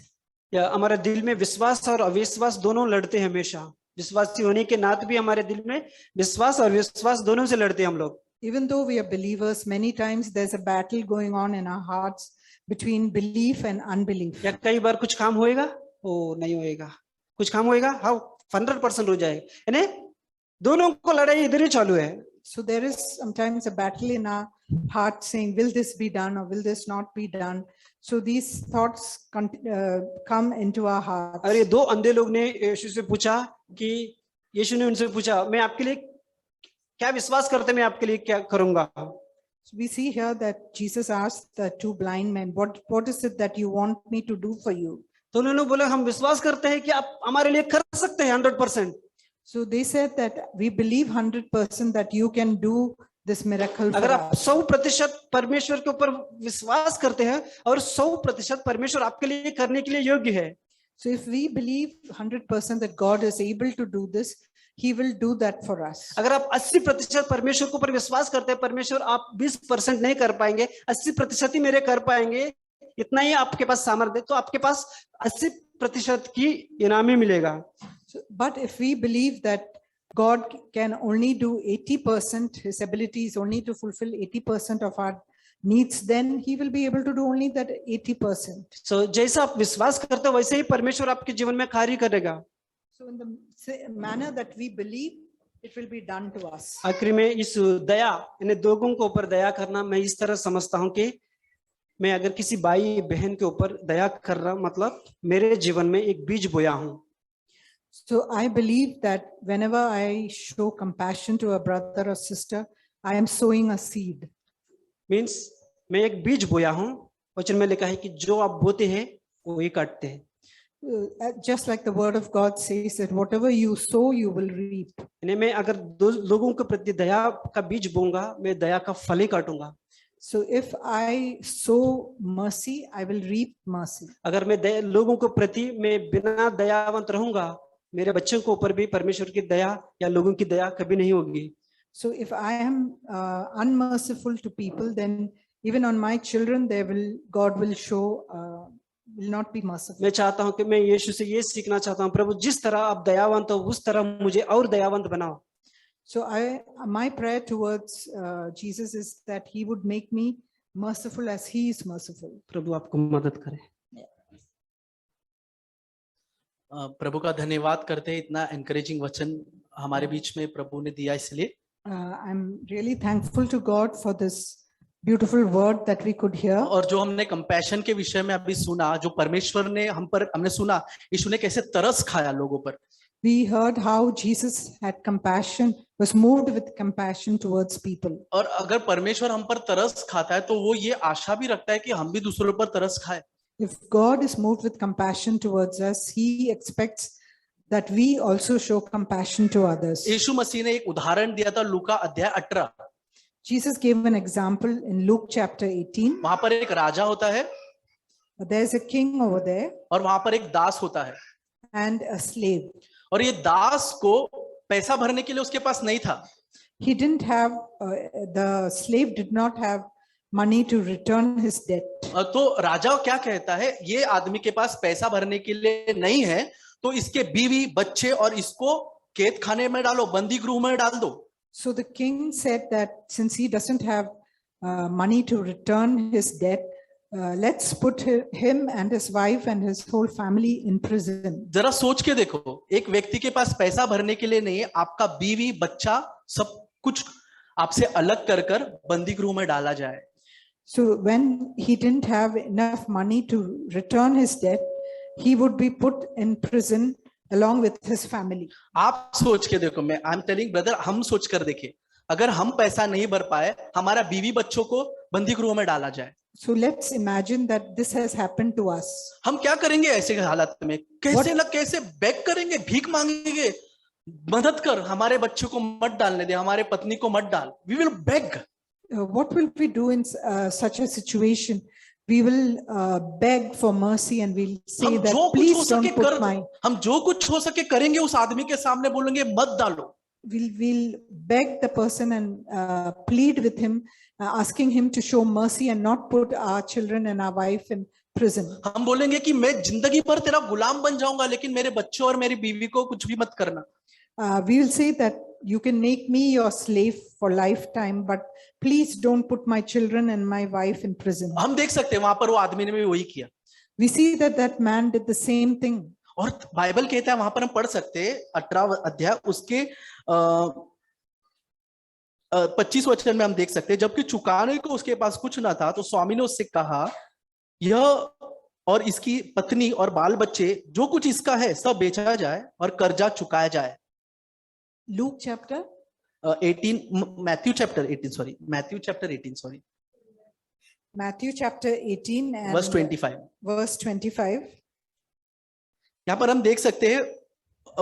या हमारे दिल में विश्वास और अविश्वास दोनों लड़ते हैं हमेशा। विश्वासी होने के नाते भी हमारे दिल में विश्वास और विश्वास दोनों से लड़ते हैं हम लोग।
Even though we are believers, many times there's a battle going on in our hearts between belief and unbelief.
या कई बार कुछ काम होएगा, ओ नहीं होएगा, कुछ काम होएगा, हाँ 100% हो जाएगा, यानी दोनों को लड़ाई इधर ही चालू है।
So there is sometimes a battle in our heart saying, will this be done or will this not be done? So these thoughts come into our hearts.
अरे दो अंधे लोग ने यीशु से पूछा कि यीशु ने उनसे पूछा, मैं आपके लिए क्या विश्वास करते, मैं आपके लिए क्या करूंगा?
So we see here that Jesus asked the two blind men, what is it that you want me to do for you?
तो उन्होंने बोला, हम विश्वास करते हैं कि आप हमारे लिए कर सकते हैं 100%.
So they said that we believe 100% that you can do this miracle for
अगर आप
us.
100% परमेश्वर के ऊपर विश्वास करते हैं और 100% परमेश्वर आपके लिए करने के लिए योग्य है,
So if we believe 100% that God is able to do this, He will do that for us.
अगर आप 80% परमेश्वर के ऊपर विश्वास करते हैं, परमेश्वर आप 20% नहीं कर पाएंगे, 80% ही मेरे कर पाएंगे, इतना ही आपके पास सामर्थ्य, तो आपके पास 80% की इनामी मिलेगा।
So, but if we believe that God can only do 80%, His ability is only to fulfill 80% of our needs, then He will be able to do only that 80%.
So जैसा आप विश्वास करते हो वैसे ही परमेश्वर आपके जीवन में कार्य करेगा।
So in the manner that we believe, it will be done to us.
आखिर में इस दया, यानी लोगों के ऊपर दया करना, मैं इस तरह समझता हूँ कि मैं अगर किसी भाई बहन के ऊपर दया कर रहा, मतलब मेरे जीवन में एक बीज बोया हूँ।
So I believe that whenever I show compassion to a brother or sister, I am sowing a seed.
Means मैं एक बीज बोया हूँ, वचन में लिखा है कि जो आप बोते हैं वो ही काटते हैं।
Just like the word of God says that whatever you sow, you will reap.
यानी मैं अगर लोगों के प्रति दया का बीज बोऊंगा, मैं दया का फल ही काटूंगा।
So if I sow mercy, I will reap mercy.
अगर मैं लोगों के प्रति मैं बिना दयावंत रहूंगा, मेरे बच्चों के ऊपर भी परमेश्वर की दया या लोगों की दया कभी नहीं होगी।
So if I am unmerciful to people, then even on my children, God will show, will not be merciful.
मैं चाहता हूं कि मैं यीशु से ये सीखना चाहता हूं, प्रभु जिस तरह आप दयावंत हो उस तरह मुझे और दयावंत बनाओ।
So my prayer towards Jesus is that He would make me merciful as He is merciful.
प्रभु आपको मदद करे।
प्रभु का धन्यवाद करते हैं, इतना एनकरेजिंग वचन हमारे बीच में प्रभु ने दिया, इसलिए
I'm really thankful to God for this beautiful word that we could hear.
और जो हमने कंपैशन के विषय में अभी सुना, जो परमेश्वर ने हमने सुना, यीशु ने कैसे तरस खाया लोगों पर।
we heard how Jesus had compassion, was moved with compassion towards people.
और अगर परमेश्वर हम पर तरस खाता है तो वो ये आशा भी रखता है कि हम भी दूसरों पर तरस खाएं।
If God is moved with compassion towards us, he expects that we also show compassion to others.
यीशु मसीह ने एक उदाहरण दिया था लूका अध्याय 18।
Jesus gave an example in Luke chapter 18.
वहां पर एक राजा होता है
There's a king over there
और वहां पर एक दास होता है,
and a slave.
और ये दास को पैसा भरने के लिए उसके पास नहीं था।
He didn't have, the slave did not have money to return his debt.
तो राजा क्या कहता है, ये आदमी के पास पैसा भरने के लिए नहीं है तो इसके बीवी बच्चे और इसको कैद खाने में डालो, बंदी गृह में डाल दो।
So the king said that since he doesn't have money to return his debt, let's put him and his wife and his whole family in prison.
जरा सोच के देखो, एक व्यक्ति के पास पैसा भरने के लिए नहीं है, आपका बीवी बच्चा सब कुछ आपसे अलग कर कर बंदी गृह में डाला जाए।
So when he didn't have enough money to return his debt, he would be put in prison along with his family.
आप सोच के देखो, मैं आई एम टेलिंग ब्रदर, हम सोच कर देखिए, अगर हम पैसा नहीं भर पाए, हमारा बीवी बच्चों को बंदी गृह में डाला जाए,
So let's imagine that this has happened to us.
हम क्या करेंगे ऐसे हालात में? कैसे न कैसे बेग करेंगे, भीख मांगेंगे, मदद कर, हमारे बच्चों को मत डालने दे, हमारे पत्नी को मत डाल। We will beg.
What will we do in such a situation? We will beg for mercy and we'll say
हम
that
जो कुछ हो
please
सके
don't put
कर,
my.
हम जो कुछ हो सके करेंगे, उस आदमी के सामने बोलेंगे मत डालो।
We'll beg the person and plead with him, asking him to show mercy and not put our children and our wife in prison.
हम बोलेंगे कि मैं जिंदगी भर तेरा गुलाम बन जाऊंगा, लेकिन मेरे बच्चों और मेरी बीवी को कुछ भी मत करना।
We will say that you can make me your slave for lifetime, but please don't put my children and my wife in prison.
हम देख सकते हैं वहां पर वो आदमी ने भी वही किया।
We see that that man did the same thing.
और बाइबल कहता है, वहां पर हम पढ़ सकते हैं 18 अध्याय उसके 25 वचन में हम देख सकते हैं, जबकि चुकाने को उसके पास कुछ ना था तो स्वामी ने उससे कहा, यह और इसकी पत्नी और बाल बच्चे जो कुछ इसका है सब बेचा जाए और कर्जा चुकाया जाए।
Luke chapter
18, Matthew chapter 18, sorry, Matthew chapter 18, sorry,
Matthew chapter 18 and
verse 25।
verse 25.
यहाँ पर हम देख सकते हैं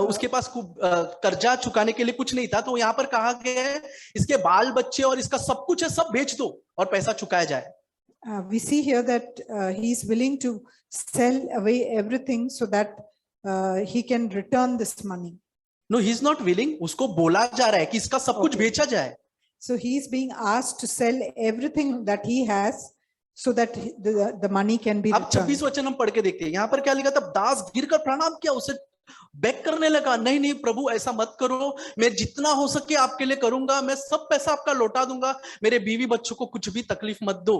उसके पास कर्जा चुकाने के लिए कुछ नहीं था, तो यहाँ पर कहा गया है इसके बाल बच्चे और इसका सब कुछ है सब बेच दो और पैसा चुकाया जाए।
We see here that he is willing to sell away everything so that he can return this money.
No, he is not willing, उसको बोला जा रहा है कि इसका सब कुछ बेचा जाए।
So he is being asked to sell everything that he has so that the money can be
अब 26
returned.
वचन हम पढ़ के देखते हैं, यहाँ पर क्या लिखा था, दास गिरकर प्रणाम किया, उसे बैक करने लगा, नहीं नहीं प्रभु ऐसा मत करो, मैं जितना हो सके आपके लिए करूंगा, मैं सब पैसा आपका लौटा दूंगा, मेरे बीवी बच्चों को कुछ भी तकलीफ मत दो।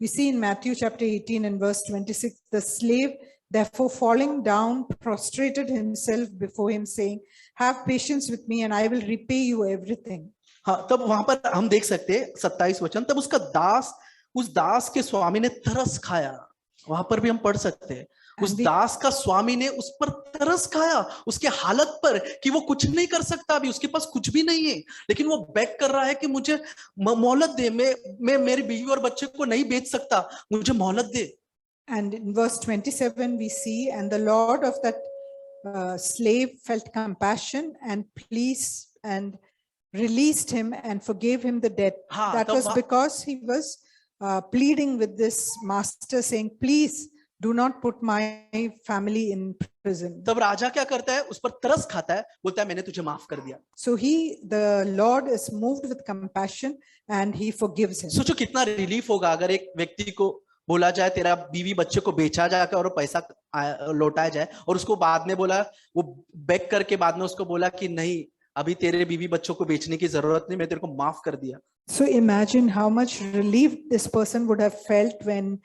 We see in Matthew chapter 18 and verse 26, the slave therefore falling down prostrated himself before him saying, have patience with me and I will repay you everything.
हाँ, तब वहां पर हम देख सकते हैं 27 वचन, तब उसका दास, उस दास के स्वामी ने तरस खाया, वहां पर भी हम पढ़ सकते हैं, उस दास का स्वामी ने उस पर तरस खाया, उसके हालत पर कि वो कुछ नहीं कर सकता, अभी उसके पास कुछ भी नहीं है, लेकिन वो बेग कर रहा है कि मुझे मोहलत दे, मैं मेरी बीवी और बच्चे को नहीं बेच सकता, मुझे मोहलत दे।
And in verse 27 we see, and the Lord of that slave felt compassion and pleased and released him and forgave him the debt.
हाँ,
That was because he was pleading with this master saying, please do not put my family in prison.
तब राजा क्या करता है, उस पर तरस खाता है, बोलता है मैंने तुझे माफ कर दिया।
So the Lord is moved with compassion and he forgives him.
सोचो कितना रिलीफ होगा अगर एक व्यक्ति को बोला जाए तेरा बीवी बच्चे को बेचा जाकर और पैसा लौटाया जाए, और उसको बाद में बोला, वो बैक करके बाद में उसको बोला कि नहीं अभी तेरे बीवी बच्चों को बेचने की जरूरत नहीं, मैं तेरे को माफ कर दिया।
So imagine how much relief this person would have felt when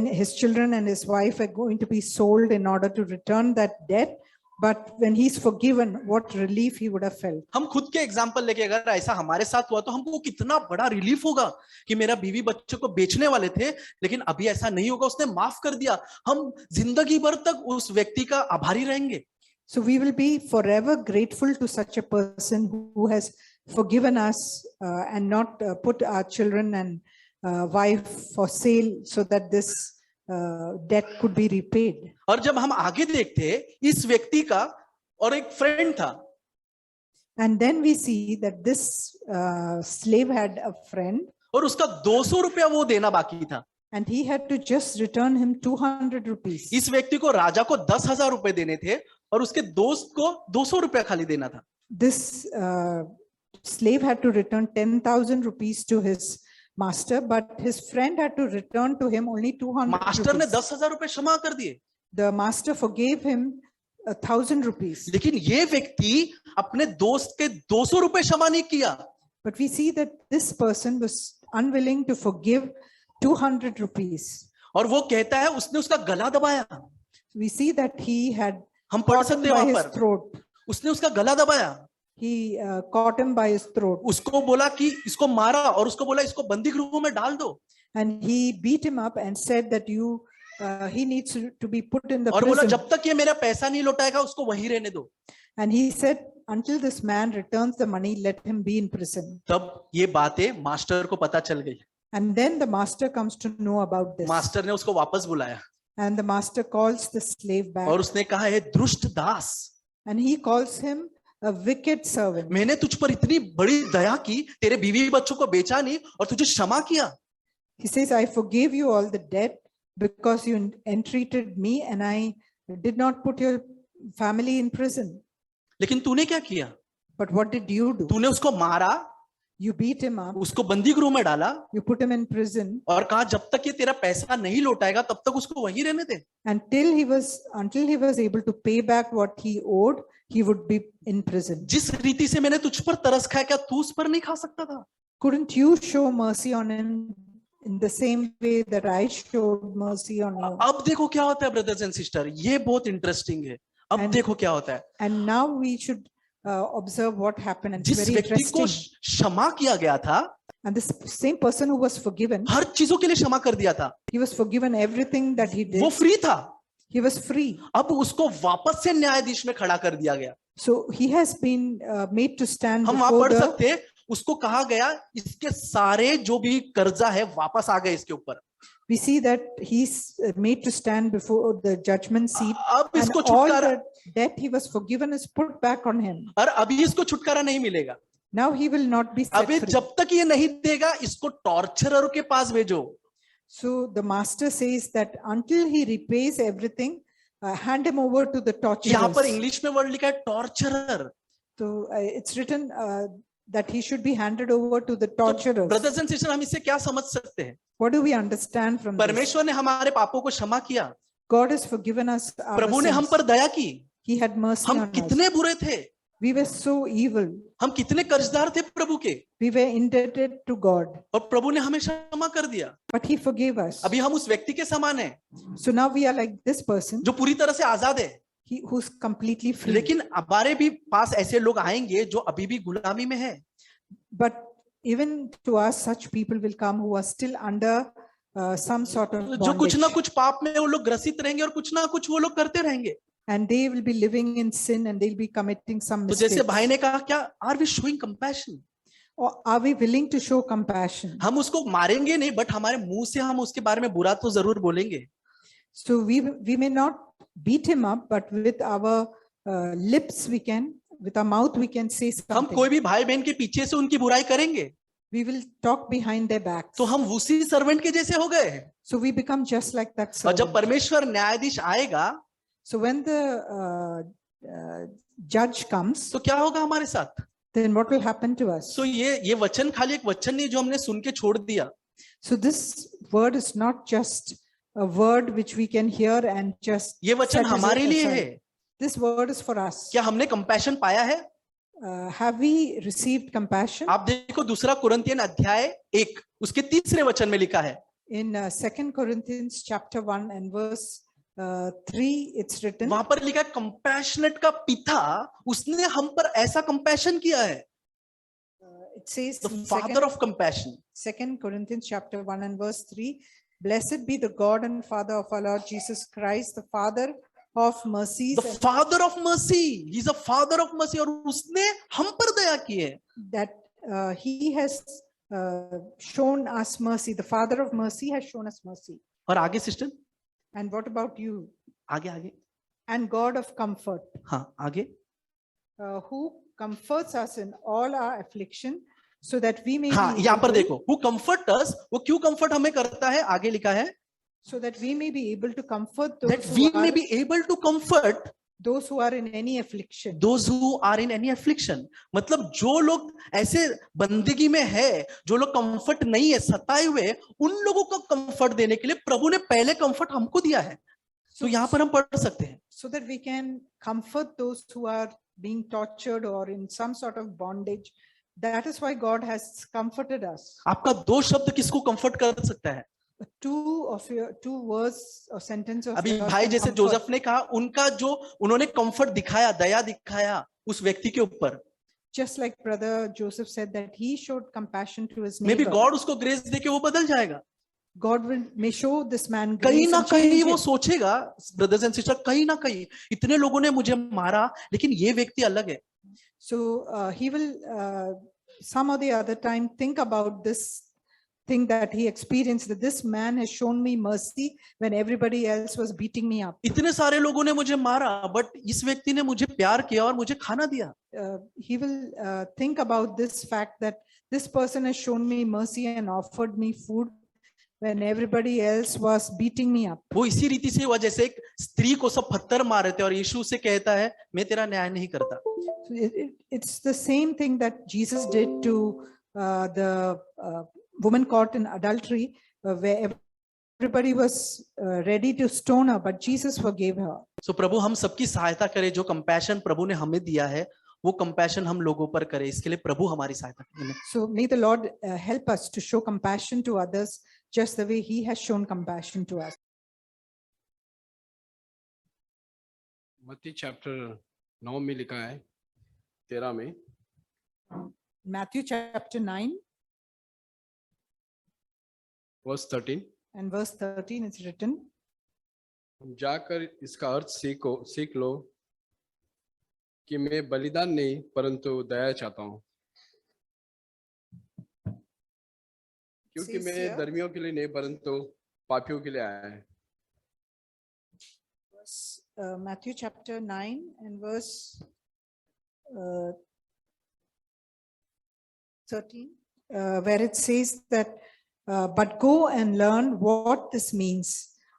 his children and his wife are going to be sold in order to return that debt. But when he's forgiven, what relief he would have felt.
हम खुद के example लेके अगर ऐसा हमारे साथ हुआ तो हमको कितना बड़ा रिलीफ होगा कि मेरा बीवी बच्चों को बेचने वाले थे लेकिन अभी ऐसा नहीं होगा, उसने माफ कर दिया। हम जिंदगी भर तक उस व्यक्ति का आभारी रहेंगे।
So we will be forever grateful to such a person who has forgiven us and not put our children and wife for sale so that this debt could be repaid.
और जब हम आगे देखते इस व्यक्ति का और एक फ्रेंड था,
And then we see that this slave had a friend
और उसका 200 रुपया वो देना बाकी था.
and he had to just return him 200 rupees.
इस व्यक्ति को राजा को 10,000 रुपए देने थे और उसके दोस्त को 200 रुपया खाली देना था.
This slave had to return 10,000 rupees to his master, but his friend had to return to him only 200
master ने
rupees.
10,000 रुपए क्षमा कर दिए.
The master forgave him 1,000 rupees.
लेकिन ये व्यक्ति अपने दोस्त के 200 रुपए क्षमा नहीं किया.
But we see that this person was unwilling to forgive 200 rupees.
और वो कहता है उसने उसका गला दबाया.
We see that he had
हम पढ़
caught him
सकते हैं
by
वहां
his
पर.
throat.
उसने उसका गला दबाया.
He caught him by his throat
उसको बोला कि इसको मारा और उसको बोला इसको बंदी गृह में डाल दो.
and he beat him up and said that he needs to be put in the
और बोला
prison.
जब तक ये मेरा पैसा नहीं लौटाएगा उसको वहीं रहने दो.
And he said, until this man returns the money, let him be in prison.
तब ये बातें मास्टर को पता चल गई.
And then the master comes to know about this.
Master ने उसको वापस बुलाया
And the master calls the slave back
और उसने कहा है दुष्ट दास,
and he calls him a wicked servant.
मैंने तुझ पर इतनी बड़ी दया की, तेरे बीवी बच्चों को बेचा नहीं और तुझे क्षमा किया.
He says, I forgave you all the debt because you entreated me and I did not put your family in prison.
लेकिन तूने क्या किया?
But what did you do?
तूने उसको मारा,
You beat him up,
उसको बंदी गृह में डाला
you put him in prison
और कहा जब तक ये तेरा पैसा नहीं लौटाएगा तब तक उसको वहीं रहने दे.
until he was able to pay back what he owed, he would be in prison.
जिस रीति से मैंने तुझ पर तरस खाया क्या तू उस पर नहीं खा सकता था?
Couldn't you show mercy on him in the same way that I showed mercy on you?
अब देखो क्या होता है ब्रदर्स एंड सिस्टर, ये बहुत इंटरेस्टिंग है. अब
And-
देखो क्या होता है.
And now we should observe what happened. And it's
जिस
very
व्यक्ति को
interesting.
क्षमा किया गया था,
And this same person who was forgiven,
हर चीजों के लिए क्षमा कर दिया था,
he was forgiven everything that he
वो
did.
फ्री था.
He was free.
अब उसको वापस से न्यायाधीश में खड़ा कर दिया गया.
So he has been made to stand
हम वहां
before
पढ़
the,
सकते हैं, उसको कहा गया इसके सारे जो भी कर्जा है वापस आ गए इसके ऊपर.
we see that he's made to stand before the judgment seat.
अब
And
इसको
all
छुटकारा,
the debt he was forgiven is put back on him.
और अभी इसको छुटकारा नहीं मिलेगा.
Now he will not be set
अभी
free.
जब तक ये नहीं देगा इसको टॉर्चरर के पास भेजो.
So the master says that until he repays everything, hand him over to the
यहाँ पर
torturers.
इंग्लिश में वर्ड लिखा है torturer.
So it's written that he should be handed over to the torturers.
Brothers and sister, हम इससे क्या समझ सकते हैं?
What do we understand from this?
परमेश्वर ने हमारे पापों को क्षमा किया,
God has forgiven us our
प्रभु ने हम
sins.
पर दया की.
He had mercy
हम
on us.
कितने बुरे थे,
We were so evil.
हम कितने कर्जदार थे प्रभु के,
We were indebted to God,
और प्रभु ने हमें क्षमा कर दिया.
but he forgave us.
अभी हम उस व्यक्ति के समान हैं
So now we are like this person,
जो पूरी तरह से आजाद है.
who's completely free.
लेकिन हमारे भी पास ऐसे लोग आएंगे जो अभी भी गुलामी में है.
But even to us, such people will come who are still under some sort of
जो कुछ ना
bondage.
कुछ पाप में वो लोग ग्रसित रहेंगे और कुछ ना कुछ वो लोग करते रहेंगे.
And they will be living in sin and they'll be committing some
तो जैसे
mistakes.
भाई ने कहा, क्या are we showing compassion?
Or are we willing to show compassion?
हम उसको मारेंगे नहीं, बट हमारे मुंह से हम उसके बारे में बुरा तो जरूर बोलेंगे.
So we may not beat him up, but with our lips we can, with our mouth we can say
हम
something.
कोई भी भाई बहन के पीछे से उनकी बुराई करेंगे
We will talk behind their backs.
तो हम उसी सर्वेंट के जैसे हो गए.
So we become just like that
और जब
servant.
परमेश्वर न्यायाधीश आएगा
So when the judge comes,
तो क्या होगा हमारे साथ?
then what will happen to us?
सो ये वचन खाली एक वचन नहीं जो हमने सुन के छोड़ दिया.
So this word is not just a word which we can hear and just
ये वचन
set it
हमारे लिए
aside.
है.
This word is for us.
क्या हमने कंपैशन पाया है?
Have we received compassion?
आप देखो दूसरा कुरिन्थियन अध्याय 1 उसके 3 वचन में लिखा है.
In 2 Corinthians chapter 1 and verse 3, it's written,
वहां पर लिखा है कंपैशनेट का पिता उसने हम पर ऐसा कंपैशन किया है.
it says
the
in
father of compassion.
2 Corinthians chapter 1 and verse 3, blessed be the God and Father of our Lord Jesus Christ, the Father of mercies,
The Father of mercy. He's a Father of mercy. और उसने हम पर दया की है.
that he has shown us mercy. The Father of mercy has shown us mercy.
और आगे sister,
And what about you?
आगे आगे,
And God of comfort,
हाँ आगे.
who comforts us in all our affliction, so that we may
हाँ
be
यहाँ पर
able-
देखो, who comfort us, वो क्यों comfort हमें करता है, आगे लिखा है,
so that we may be able to comfort
that
those
we
who
may
are,
be able to comfort
those who are in any affliction.
those who are in any affliction. मतलब जो लोग ऐसे बंदगी में है, जो लोग कंफर्ट नहीं है, सताए हुए, उन लोगों को कंफर्ट देने के लिए प्रभु ने पहले कंफर्ट हमको दिया है. तो यहाँ पर हम पढ़ सकते हैं,
So that we can comfort those who are being tortured or in some sort of bondage. That is why God has comforted us.
आपका दो शब्द किसको कंफर्ट कर सकता है.
Two words or sentence of
अभी
yours
भाई
can
जैसे
comfort.
जोसेफ ने कहा, उनका जो उन्होंने कंफर्ट दिखाया, दया दिखाया उस व्यक्ति के ऊपर,
Just like brother Joseph said that he showed compassion to his
may be
neighbor.
God उसको ग्रेस देके वो बदल जाएगा.
God may show this man
कहीं
grace
ना
and
कहीं
change
वो
him.
सोचेगा, ब्रदर्स एंड सिस्टर, कहीं ना कहीं इतने लोगों ने मुझे मारा, लेकिन ये व्यक्ति अलग है.
So he will some or the other time think about this thing that he experienced, that this man has shown me mercy when everybody else was beating me up.
इतने सारे लोगों ने मुझे मारा, बट इस व्यक्ति ने मुझे प्यार किया और मुझे खाना दिया.
He will think about this fact that this person has shown me mercy and offered me food when everybody else was beating me up.
वो इसी रीति से हुआ जैसे एक स्त्री को सब पत्थर मार रहे थे और यीशु से कहता है, मैं तेरा न्याय नहीं करता.
So it's the same thing that Jesus did to the woman caught in adultery, where everybody was ready to stone her, but Jesus forgave her.
सो प्रभु हम सबकी सहायता करे, जो कंपैशन प्रभु ने हमें दिया है वो कंपैशन हम लोगों पर करे, इसके लिए प्रभु हमारी सहायता करें.
So may the Lord help us to show compassion to others just the way he has shown compassion to us.
मत्ती चैप्टर 9 में लिखा है 13 में,
Matthew chapter 9
verse 13,
and verse 13 it's written,
जाकर इसका अर्थ सीख लो कि मैं बलिदान नहीं परंतु दया चाहता हूँ, क्योंकि
Says
मैं
here-
धर्मियों के लिए नहीं परंतु पापियों के लिए आया है.
Matthew chapter 9 and verse 13, where it says that, but go and learn what this means.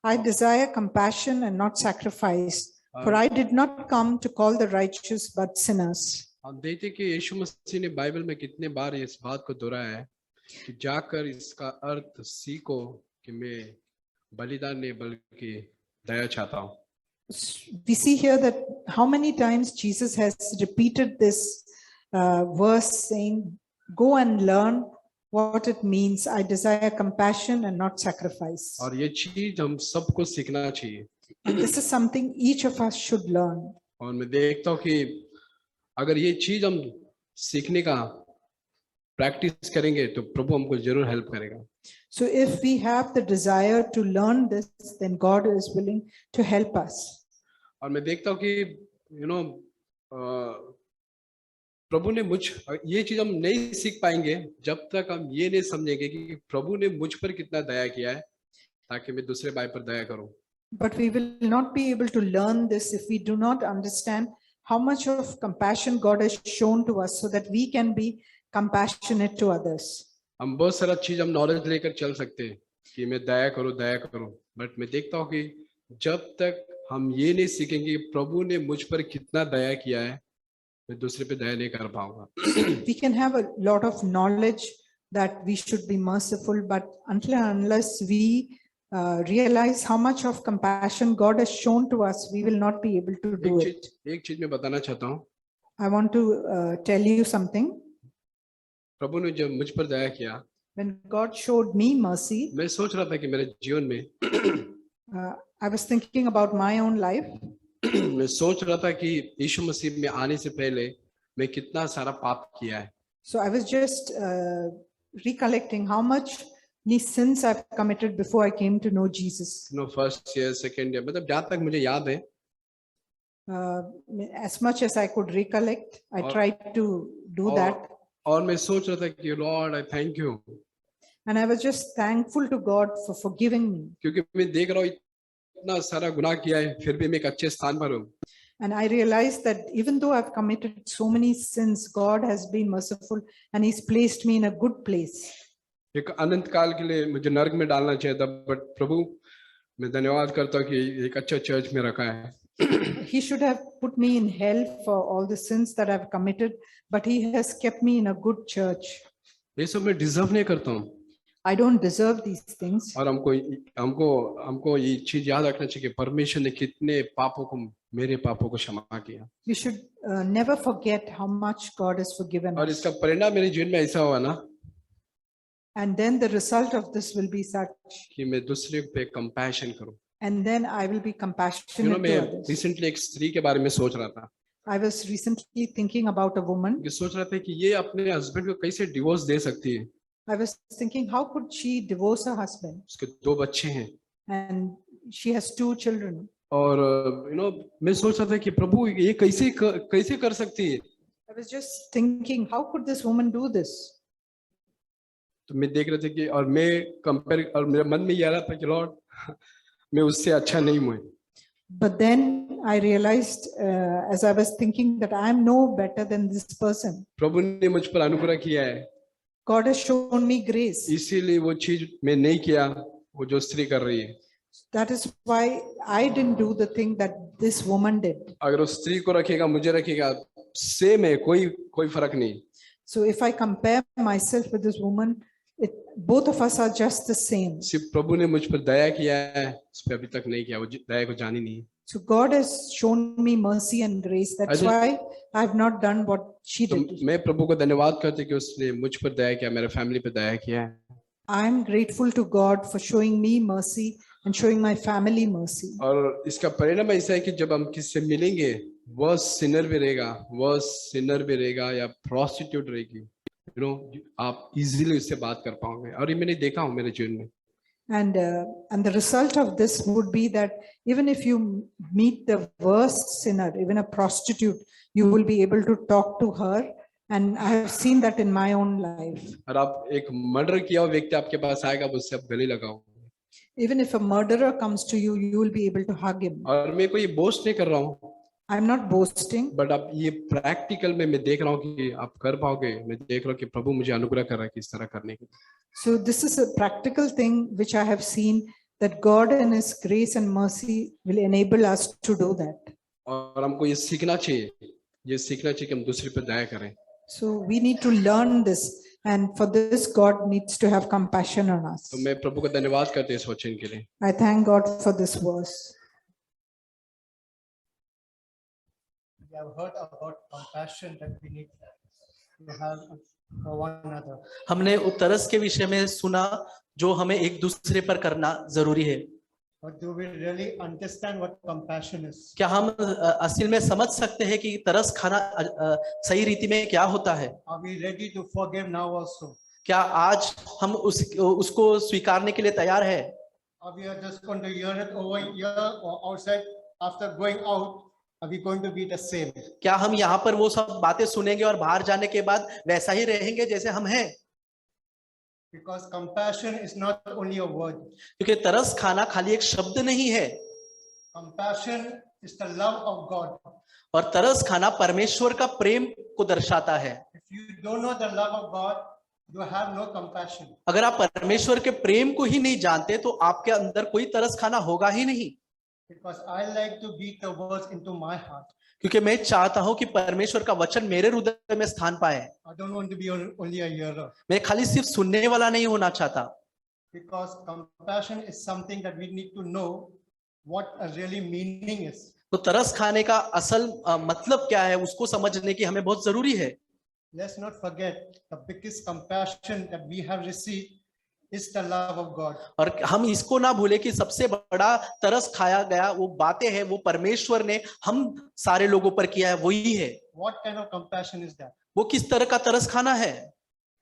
I desire compassion and not sacrifice, for I did not come to call the righteous but sinners.
हम देखते कि यीशु मसीह ने Bible में कितने बार इस बात को दोहराया है कि जाकर इसका अर्थ सीखो कि मैं बलिदान नहीं बल्कि दया चाहता हूँ.
We see here that how many times Jesus has repeated this verse saying, go and learn what it means. I desire compassion and not sacrifice.
और ये चीज हम सबको सीखना चाहिए.
And this is something each of us should learn.
और मैं देखता हूँ कि अगर ये चीज हम सीखने का प्रैक्टिस करेंगे तो प्रभु हमको जरूर हेल्प करेगा.
So if we have the desire to learn this, then God is willing to help us.
और मैं देखता हूँ कि प्रभु ने ये चीज हम नहीं सीख पाएंगे जब तक हम ये नहीं समझेंगे कि प्रभु ने मुझ पर कितना दया किया है ताकि मैं दूसरे भाई पर दया करूं.
But we will not be able to learn this if we do not understand how much of compassion God has shown to us, so that we can be compassionate to others.
हम बहुत सारा चीज हम knowledge लेकर चल सकते हैं कि मैं दया करूं, बट मैं देखता हूँ कि जब तक हम ये नहीं सीखेंगे कि प्रभु ने मुझ पर कितना दया किया है, मैं दूसरे पे दया नहीं कर पाऊंगा.
We can have a lot of knowledge that we should be merciful, but unless we realize how much of compassion God has shown to us, we will not be able to do it.
एक चीज मैं बताना चाहता हूँ.
I want to tell you something.
प्रभु ने जब मुझ पर दया किया,
When God showed me mercy,
मैं सोच रहा था कि मेरे जीवन में
I was thinking about my own life.
मैं सोच रहा था कि यीशु मसीह में आने से पहले मैं कितना सारा पाप किया है.
So I was just recollecting how much sins I've committed before I came to know Jesus.
First year, second year, मतलब जहाँ तक मुझे याद है
As much as I could recollect, I
Or-
tried to do that.
और मैं सोच रहा था कि Lord I thank you,
And I was just thankful to God for forgiving me.
क्योंकि मैं देख रहा हूँ इतना सारा गुनाह किया है फिर भी मैं एक अच्छे स्थान पर हूँ.
And I realized that even though I've committed so many sins, God has been merciful and He's placed me in a good place.
एक अनंत काल के लिए मुझे नरक में डालना चाहिए था, बट प्रभु मैं धन्यवाद करता हूँ कि एक अच्छा चर्च में रखा है.
He should have put me in hell for all the sins that I've committed, but He has kept me in a good church.
ये सब मैं डिजर्व नहीं करता हूँ.
I don't deserve these things.
और हमको हमको हमको ये चीज याद रखना चाहिए कि परमेश्वर ने कितने पापों को, मेरे पापों को क्षमा किया.
We should never forget how much God has forgiven
और
us.
इसका परिणाम मेरे जीवन में ऐसा हुआ ना
And then the result of this will be such,
कि मैं दूसरे पे कंपैशन करूं.
and then I will be compassionate to
मैं
others.
रिसेंटली एक स्त्री के बारे में सोच रहा था
I was recently thinking about a woman.
कि सोच रहा था कि ये अपने हस्बैंड को कैसे डिवोर्स दे सकती है.
I was thinking, how could she divorce her husband?
उसके 2 बच्चे हैं
And she has 2 children.
और मैं सोच रहा था कि प्रभु ये कैसे कर सकती है.
I was just thinking, how could this woman do this?
तो मैं देख रहा था कि और मैं कंपेयर, और मेरे मन में ये आ रहा था कि लॉर्ड मैं उससे अच्छा नहीं हूँ.
But then I realized, as I was thinking, that I am no better than this person.
प्रभु ने मुझ पर अनुग्रह किया है,
God has shown me grace.
इसीलिए वो चीज मैं नहीं किया वो जो स्त्री कर रही है.
That is why I didn't do the thing that this woman did.
अगर उस स्त्री को रखेगा मुझे रखेगा सेम है, कोई फर्क नहीं.
So if I compare myself with this woman, both of us are just the same.
सिर्फ प्रभु ने मुझ पर दया किया है, उस पर अभी तक नहीं किया, वो दया को जानी नहीं.
So God has shown me mercy and grace. That's
just-
why I have not done what she
तो
did.
मैं प्रभु को धन्यवाद करते कि उसने मुझ पर दया किया, मेरे फैमिली पर दया किया है.
I am grateful to God for showing me mercy and showing my family mercy.
और इसका परिणाम ऐसा है कि जब हम किससे मिलेंगे, वह सिनर भी रहेगा या प्रोस्टिट्यूट रहेगी, आप इजीली उससे बात कर पाओगे. और ये मैंने देखा हूँ मेरे जीवन में.
And the result of this would be that even if you meet the worst sinner, even a prostitute, you will be able to talk to her. And I have seen that in my own life.
और आप एक murder किया हुआ व्यक्ति आपके पास आएगा, उससे आप गले लगाओ.
Even if a murderer comes to you, you will be able to hug him.
और मैं कोई बोस्ट नहीं कर रहा हूँ,
I'm not boasting,
बट आप ये प्रैक्टिकल में मैं देख रहा हूँ कि आप कर पाओगे. मैं देख रहा हूँ कि प्रभु मुझे अनुग्रह कर रहा है कि इस तरह करने की.
so this is a practical thing which I have seen, that God in His grace and mercy will enable us to do that.
और हमको ये सीखना चाहिए कि हम दूसरे पर दया करें.
So we need to learn this, and for this God needs to have compassion on us.
तो मैं प्रभु को धन्यवाद करते हैं इस वचन के लिए.
I thank God for this verse.
We have heard about compassion that we need to have for one another.
हमने तरस के विषय में सुना जो हमें एक दूसरे पर करना जरूरी है.
But do we really understand what compassion is?
क्या हम असल में समझ सकते हैं कि तरस खाना सही रीति में क्या होता है?
Are we ready to forgive now also?
क्या आज हम उसको स्वीकारने के लिए तैयार है?
Or we are just going to hear it over here or outside? After going out, are we going to be the same?
क्या हम यहाँ पर वो सब बातें सुनेंगे और बाहर जाने के बाद वैसा ही रहेंगे जैसे हम हैं?
Because compassion is not only a word.
क्योंकि तरस खाना खाली एक शब्द नहीं है,
Compassion is the love of God.
और तरस खाना परमेश्वर का प्रेम को दर्शाता है.
If you don't know the love of God, you have no compassion.
अगर आप परमेश्वर के प्रेम को ही नहीं जानते तो आपके अंदर कोई तरस खाना होगा ही नहीं.
Because I like to beat the words into my heart.
क्योंकि मैं चाहता हूं कि परमेश्वर का वचन मेरे हृदय में स्थान पाए.
I don't want to be only a hearer.
मैं खाली सिर्फ सुनने वाला नहीं होना चाहता.
Because compassion is something that we need to know what a really meaning is.
तो तरस खाने का असल मतलब क्या है उसको समझने की हमें बहुत जरूरी है.
Let's not forget the biggest compassion that we have received is the love of God.
और हम इसको ना भूले कि सबसे बड़ा तरस खाया गया वो बातें हैं वो परमेश्वर ने हम सारे लोगों पर किया है, वही है.
What kind of compassion is that?
वो किस तरह का तरस खाना है?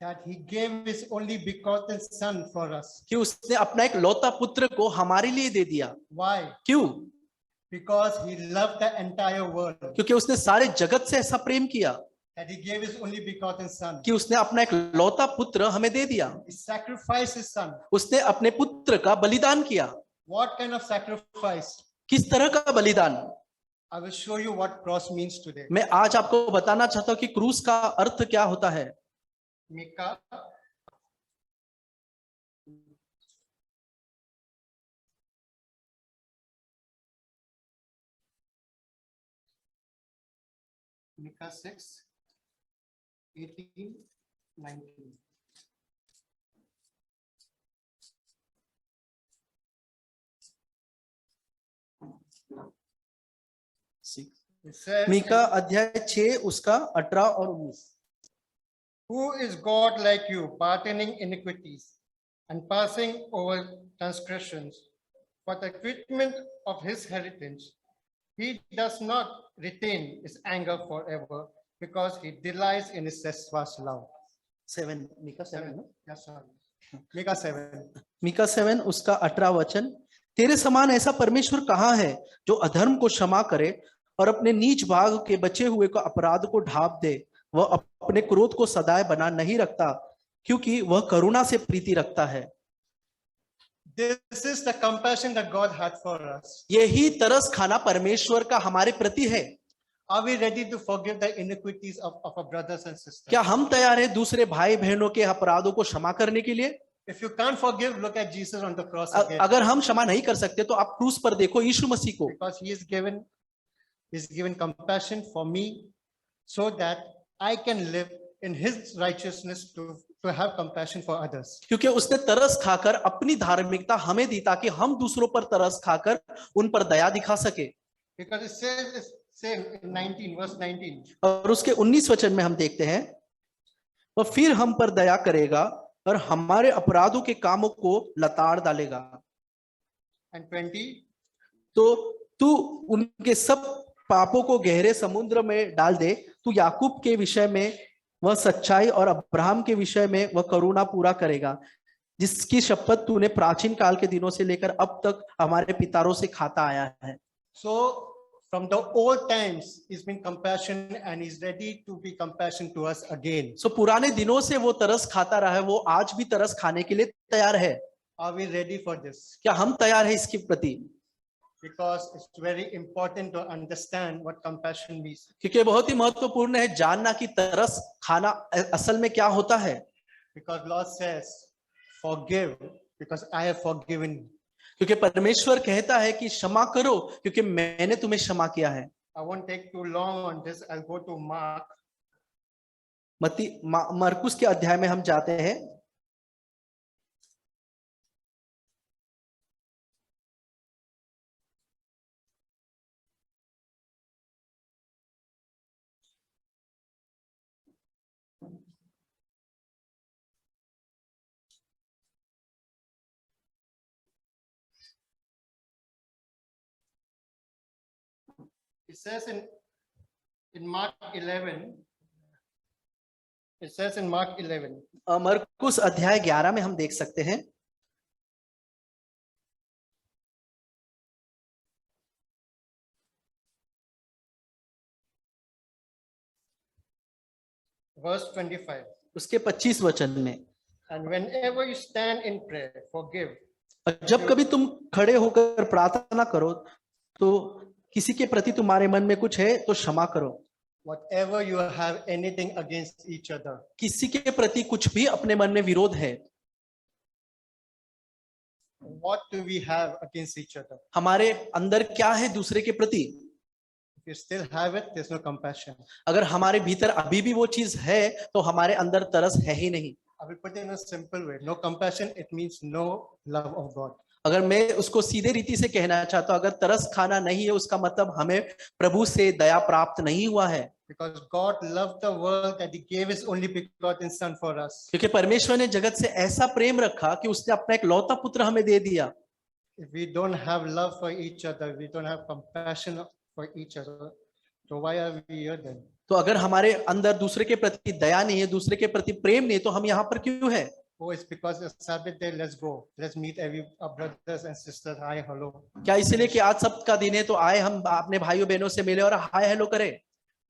That He gave His only begotten Son for us.
कि उसने अपना एक लौता पुत्र को हमारे लिए दे दिया.
Why?
क्यों?
because he loved the entire world,
क्योंकि उसने सारे जगत से ऐसा प्रेम किया
that he gave his only begotten son.
कि उसने अपना एक लौता पुत्र हमें दे दिया।
He sacrificed his son.
उसने अपने पुत्र का बलिदान किया।
What kind of sacrifice?
किस तरह का बलिदान?
I will show you what cross means today.
मैं आज आपको बताना चाहता हूं कि क्रूस का अर्थ क्या होता है।
Micah Micah 6:18-19. It says,
Mika अध्याय 6 उसका 18 और 19।
who is God like you, pardoning iniquities and passing over transgressions for the treatment of his heritage? He does not retain his anger forever because he delights in his steadfast love.
7 Mika 7
Yes, sir. Micah 7.
Mika 7 उसका 18 वचन, तेरे समान ऐसा परमेश्वर कहाँ है जो अधर्म को क्षमा करे और अपने नीच भाग के बचे हुए को अपराध को ढांप दे। वह अपने क्रोध को सदाए बना नहीं रखता क्योंकि वह करुणा से प्रीति रखता है।
This is the compassion that God had for us.
यही तरस खाना परमेश्वर का हमारे प्रति है।
Are we ready to forgive the iniquities of our brothers and sisters?
क्या हम तैयार हैं दूसरे भाई बहनों के अपराधों को क्षमा करने के लिए?
If you can't forgive, look at Jesus on the cross again.
अगर हम क्षमा नहीं कर सकते तो आप क्रूस पर देखो यीशु मसीह को,
Because he's given compassion for me so that I can live in his righteousness to have compassion for others.
क्योंकि उसने तरस खाकर अपनी धार्मिकता हमें दी ताकि हम दूसरों पर तरस खाकर उन पर दया दिखा सके।
Because it says it's same in 19 verse 19.
और उसके 19 वचन में हम देखते हैं, वह फिर हम पर दया करेगा और हमारे अपराधों के कामों को लताड़ डालेगा।
And 20.
तो तू उनके सब पापों को गहरे समुद्र में डाल दे। तू याकूब के विषय में वह सच्चाई और अब्राहम के विषय में वह करुणा पूरा करेगा, जिसकी शपथ तूने प्राचीन काल के दिनों से लेकर अब तक हमारे पितारों से खाता आया है।
So from the old times, he's been compassion and he's ready to be compassion to us again.
सो पुराने दिनों से वो तरस खाता रहा है, वो आज भी तरस खाने के लिए तैयार है।
Are we ready for this?
क्या हम तैयार है इसके प्रति?
Because it's very important to understand what compassion means.
क्योंकि बहुत ही महत्वपूर्ण है जानना कि तरस खाना असल में क्या होता है।
Because Lord says, forgive because I have forgiven you.
क्योंकि परमेश्वर कहता है कि क्षमा करो क्योंकि मैंने तुम्हें क्षमा किया है।
I won't take too long on this. I'll go to Mark.
मरकुस के अध्याय में हम जाते हैं।
It says in Mark 11. It says in Mark 11.
मरकुस अध्याय 11 में हम देख सकते हैं,
Verse 25.
उसके 25 वचन में,
And whenever you stand in prayer, forgive.
जब कभी तुम खड़े होकर प्रार्थना करो तो किसी के प्रति तुम्हारे मन में कुछ है तो क्षमा करो।
Whatever you have anything against each other.
किसी के प्रति कुछ भी अपने मन में विरोध है,
What do we have against each other?
हमारे अंदर क्या है दूसरे के प्रति?
If you still have it, there's no compassion.
अगर हमारे भीतर अभी भी वो चीज है तो हमारे अंदर तरस है ही नहीं।
I will put it in a simple way. No compassion, it means no love of God.
अगर मैं उसको सीधे रीति से कहना चाहता हूं, अगर तरस खाना नहीं है उसका मतलब हमें प्रभु से दया प्राप्त नहीं हुआ है।
Because God loved the world that He gave His only begotten Son for us.
क्योंकि परमेश्वर ने जगत से ऐसा प्रेम रखा कि उसने अपना एक लौता पुत्र हमें दे दिया।
If we don't have love for each other, we don't have compassion for each other, so why are we here then?
तो अगर हमारे अंदर दूसरे के प्रति दया नहीं है, दूसरे के प्रति प्रेम नहीं है, तो हम यहाँ पर क्यों है?
Oh, it's because it's Sabbath day. Let's go. Let's meet our brothers and sisters. Hi, hello.
क्या इसलिए कि आज सब्त का दिन है तो आए हम अपने भाइयों बहनों से मिले और हाय हेलो करें?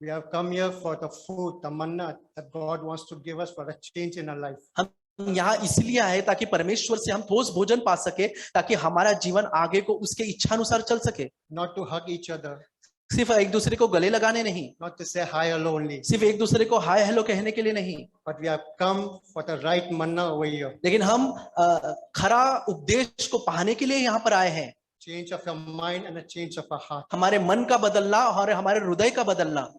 We have come here for the food, the manna that God wants to give us for a change in our life.
हम यहाँ इसलिए आए ताकि परमेश्वर से हम ठोस भोजन पा सके, ताकि हमारा जीवन आगे को उसके इच्छानुसार चल सके।
Not to hug each other,
सिर्फ एक दूसरे को गले लगाने नहीं,
not to say hi, hello only,
सिर्फ एक दूसरे को हाय हेलो कहने के लिए नहीं,
but we have come for the right manna over here.
लेकिन हम खरा उपदेश को पाने के लिए यहाँ पर आए हैं।
Change of your mind and a change of our heart.
हमारे मन का बदलना और हमारे हृदय का बदलना।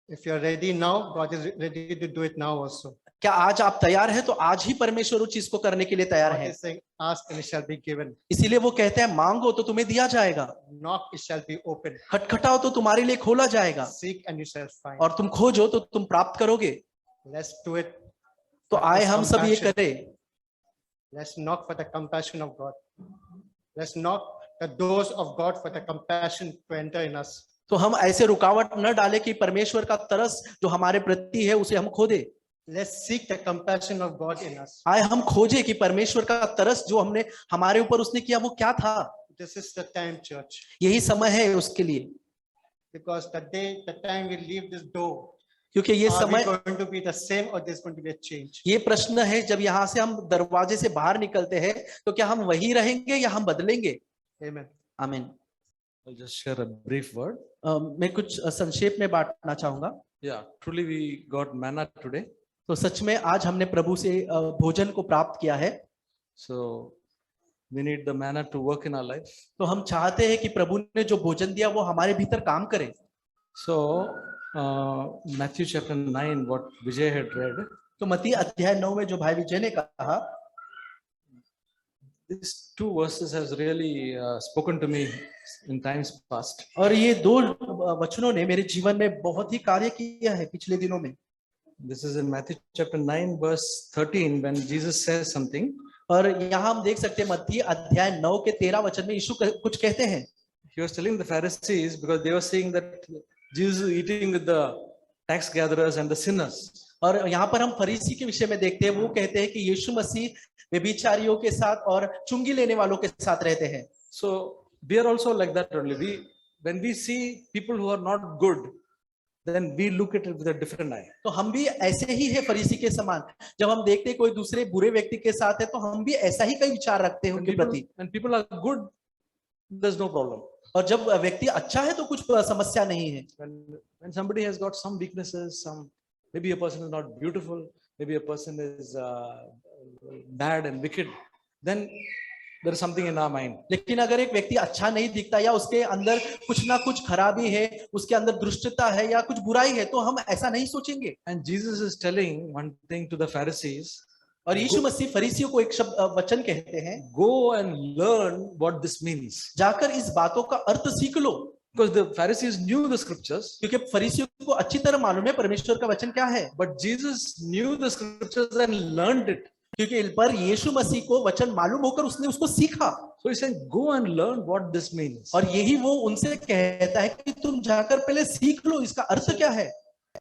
If you're ready now, God is ready to do it now also.
क्या आज आप तैयार हैं? तो आज ही परमेश्वर उस चीज को करने के लिए तैयार
God
है।
is saying, ask and it shall be given.
इसीलिए वो कहते हैं मांगो तो तुम्हें दिया जाएगा,
Knock, it shall be open.
खटखटाओ तो तुम्हारे लिए खोला जाएगा,
Seek and you shall find.
और तुम खोजो तो तुम प्राप्त करोगे।
Let's do it.
तो आए हम सब ये करें।
Let's knock for the compassion of God. Let's knock the doors of God for the compassion to enter in us.
तो हम ऐसे रुकावट न डाले कि परमेश्वर का तरस जो हमारे प्रति है उसे हम खो दे।
Let's seek the compassion of God in us.
आए हम खोजे कि परमेश्वर का तरस जो हमने हमारे ऊपर उसने किया वो क्या था।
This is the time, church.
यही समय है उसके लिए,
Because the time we leave this door,
क्योंकि ये
are we
समय,
going to be the same or there's going to be a change?
ये प्रश्न है, जब यहाँ से हम दरवाजे से बाहर निकलते हैं तो क्या हम वही रहेंगे या हम बदलेंगे?
Amen.
आमीन।
I'll just share a brief word.
मैं कुछ संक्षेप में बांटना चाहूंगा।
Yeah, truly we got manna today.
तो सच में आज हमने प्रभु से भोजन को प्राप्त किया है।
So we need the manna to work in our life.
तो हम चाहते हैं कि प्रभु ने जो भोजन दिया वो हमारे भीतर काम करे।
So Matthew chapter 9, what Vijay had read,
तो मत्ती अध्याय 9 में जो भाई विजय ने कहा,
these two verses has really spoken to me in times past.
और ये दो वचनों ने मेरे जीवन में बहुत ही कार्य किया है पिछले दिनों में।
This is in Matthew chapter 9 verse 13 when Jesus says something.
और यहाँ हम देख सकते हैं मत्ती अध्याय 9 के 13 वचन में यीशु कुछ कहते हैं।
He was telling the Pharisees because they were saying that Jesus is eating with the tax gatherers and the sinners.
और यहाँ पर हम फरीसी के विषय में देखते हैं, वो कहते हैं कि यीशु मसीह व्यभिचारियों के साथ और चुंगी लेने वालों के साथ रहते हैं।
So we are also like that only. When we see people who are not good, then we look at it with a different eye.
तो हम भी ऐसे ही है फरीसी के समान, जब हम देखते हैं कोई दूसरे बुरे व्यक्ति के साथ है तो हम भी ऐसा ही कई विचार रखते हैं उनके प्रति।
When people are good, there's no problem.
और जब व्यक्ति अच्छा है तो कुछ समस्या नहीं है।
When somebody has got some weaknesses, maybe a person is not beautiful, maybe a person is bad and wicked, then there is something in our mind.
लेकिन अगर एक व्यक्ति अच्छा नहीं दिखता या उसके अंदर कुछ ना कुछ खराबी है, उसके अंदर दुष्टता है या कुछ बुराई है, तो हम ऐसा नहीं सोचेंगे।
And Jesus is telling one thing to the Pharisees.
और यीशु मसीह फरीसियों को एक शब्द वचन कहते हैं,
Go and learn what this means.
जाकर इस बातों का अर्थ सीख लो।
Because the Pharisees knew the scriptures,
क्योंकि फरीसियों को अच्छी तरह मालूम है परमेश्वर का वचन क्या है।
but Jesus knew the scriptures and learned it.
क्योंकि पर यीशु मसीह को वचन मालूम होकर उसने उसको सीखा।
So he's saying, go and learn what this means.
और यही वो उनसे कहता है कि तुम जाकर पहले सीख लो इसका अर्थ क्या है।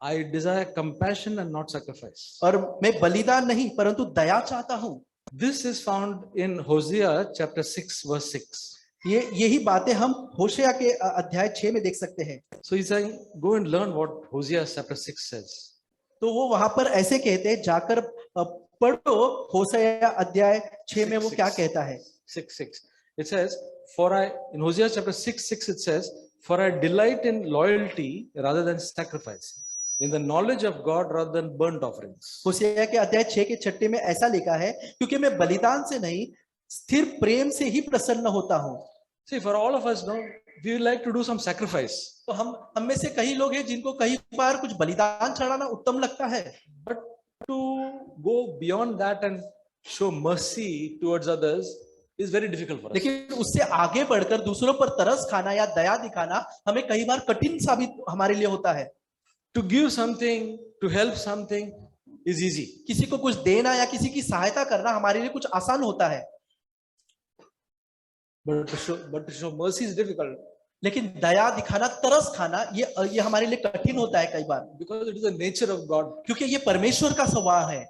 I desire compassion and not sacrifice.
और मैं बलिदान नहीं परंतु दया चाहता हूँ।
This is found in Hosea chapter 6 verse 6.
यही बातें हम होशेया के अध्याय 6 में देख सकते हैं।
So he's saying, go and learn what Hosea chapter 6 says.
तो वो वहां पर ऐसे कहते हैं, जाकर पढ़ो होशेया अध्याय 6 में वो क्या कहता है।
6:6. It says, in Hosea chapter 6:6 it says, for I delight in loyalty rather than sacrifice, in the knowledge of God rather than burnt offerings.
होशेया के अध्याय 6 के 6 में ऐसा लिखा है, क्योंकि मैं बलिदान से नहीं स्थिर प्रेम से ही प्रसन्न होता हूँ।
See, for all of us, we would like to do some sacrifice.
तो हम में से कई लोग हैं जिनको कई बार कुछ बलिदान चढ़ाना उत्तम लगता है,
But to go beyond that and show mercy towards others is very difficult for us.
लेकिन उससे आगे बढ़कर दूसरों पर तरस खाना या दया दिखाना हमें कई बार कठिन साबित हमारे लिए होता है।
To give something, to help something is easy.
किसी को कुछ देना या किसी की सहायता करना हमारे लिए कुछ आसान होता है,
But to show mercy is difficult
लेकिन दया दिखाना, तरस खाना ये हमारे लिए कठिन होता है कई बार,
because it is the nature of God.
क्योंकि ये परमेश्वर का स्वभाव है।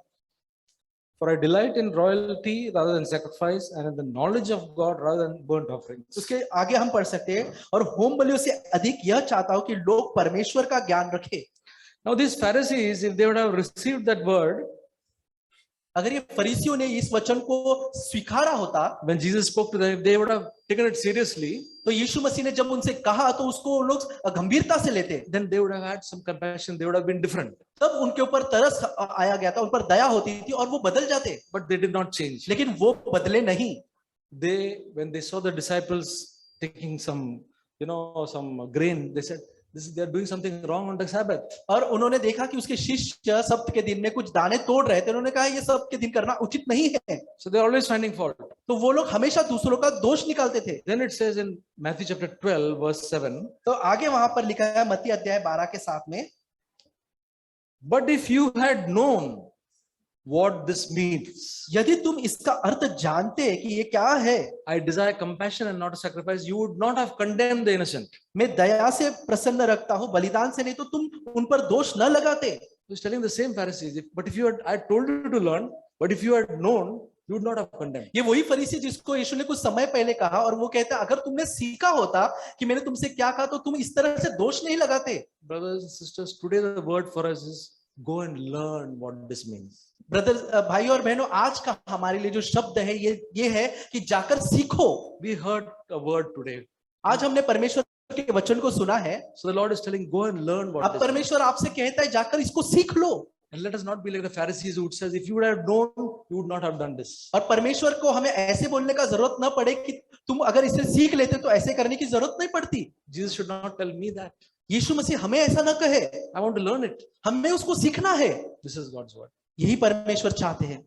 For I delight in royalty rather than sacrifice, and in the knowledge of God rather than burnt offerings.
उसके आगे हम पढ़ सकते हैं, और होम बलियों से अधिक यह चाहता हूं कि लोग परमेश्वर का ज्ञान रखें।
Now these Pharisees, if they would have received that word,
अगर ये फरीसियों ने इस वचन को स्वीकारा होता,
when Jesus spoke to them, if they would have taken it seriously,
तो यीशु मसीह ने जब उनसे कहा तो उसको लोग गंभीरता से लेते,
then they would have had some compassion, they would have been different.
तब उनके ऊपर तरस आया गया था, उन पर दया होती थी और वो बदल जाते,
But they did not change.
लेकिन वो बदले नहीं।
They, when they saw the disciples taking some, some grain, they said, they are doing something wrong on the Sabbath.
और उन्होंने देखा कि उसके शिष्य सब्त के दिन में कुछ दाने तोड़ रहे थे, उन्होंने कहा ये सब्त के दिन करना उचित नहीं है।
So they are always finding fault.
तो वो लोग हमेशा दूसरों का दोष निकालते थे।
Then it says in Matthew chapter 12, verse 7,
तो आगे वहां पर लिखा है मत्ती अध्याय 12 के 7 में,
but if you had known what this means,
यदि तुम इसका अर्थ जानते कि ये क्या है,
I desire compassion and not a sacrifice, you would not have condemned the innocent.
मैं दया से प्रसन्न रखता हूं, बलिदान से नहीं, तो तुम उन पर दोष न लगाते।
He's telling the same Pharisees, but if you had, I told you to learn, but if you had known, you would not have condemned.
ये वही फरीसी जिसको यीशु ने कुछ समय पहले कहा, और वो कहता है अगर तुमने सीखा होता कि मैंने तुमसे क्या कहा तो तुम इस तरह से दोष नहीं लगाते।
Brothers and sisters, today the word for us is go and learn what this means.
Brother, भाई और बहनों, आज का हमारे लिए जो शब्द है ये है कि जाकर सीखो।
We heard a word today.
आज हमने परमेश्वर के वचन को सुना है,
So the Lord is telling, go and learn what
अब
this means.
परमेश्वर आपसे कहता है जाकर इसको सीख लो।
And let us not be like the Pharisees who says, if you would have known, you would not have done this.
और परमेश्वर को हमें ऐसे बोलने का जरूरत न पड़े कि तुम अगर इसे सीख लेते तो ऐसे करने की जरूरत नहीं पड़ती।
Jesus should not tell me that.
यीशु मसीह हमें ऐसा न कहे,
I want to learn it.
हमें उसको सीखना है।
This is God's word.
यही परमेश्वर चाहते हैं।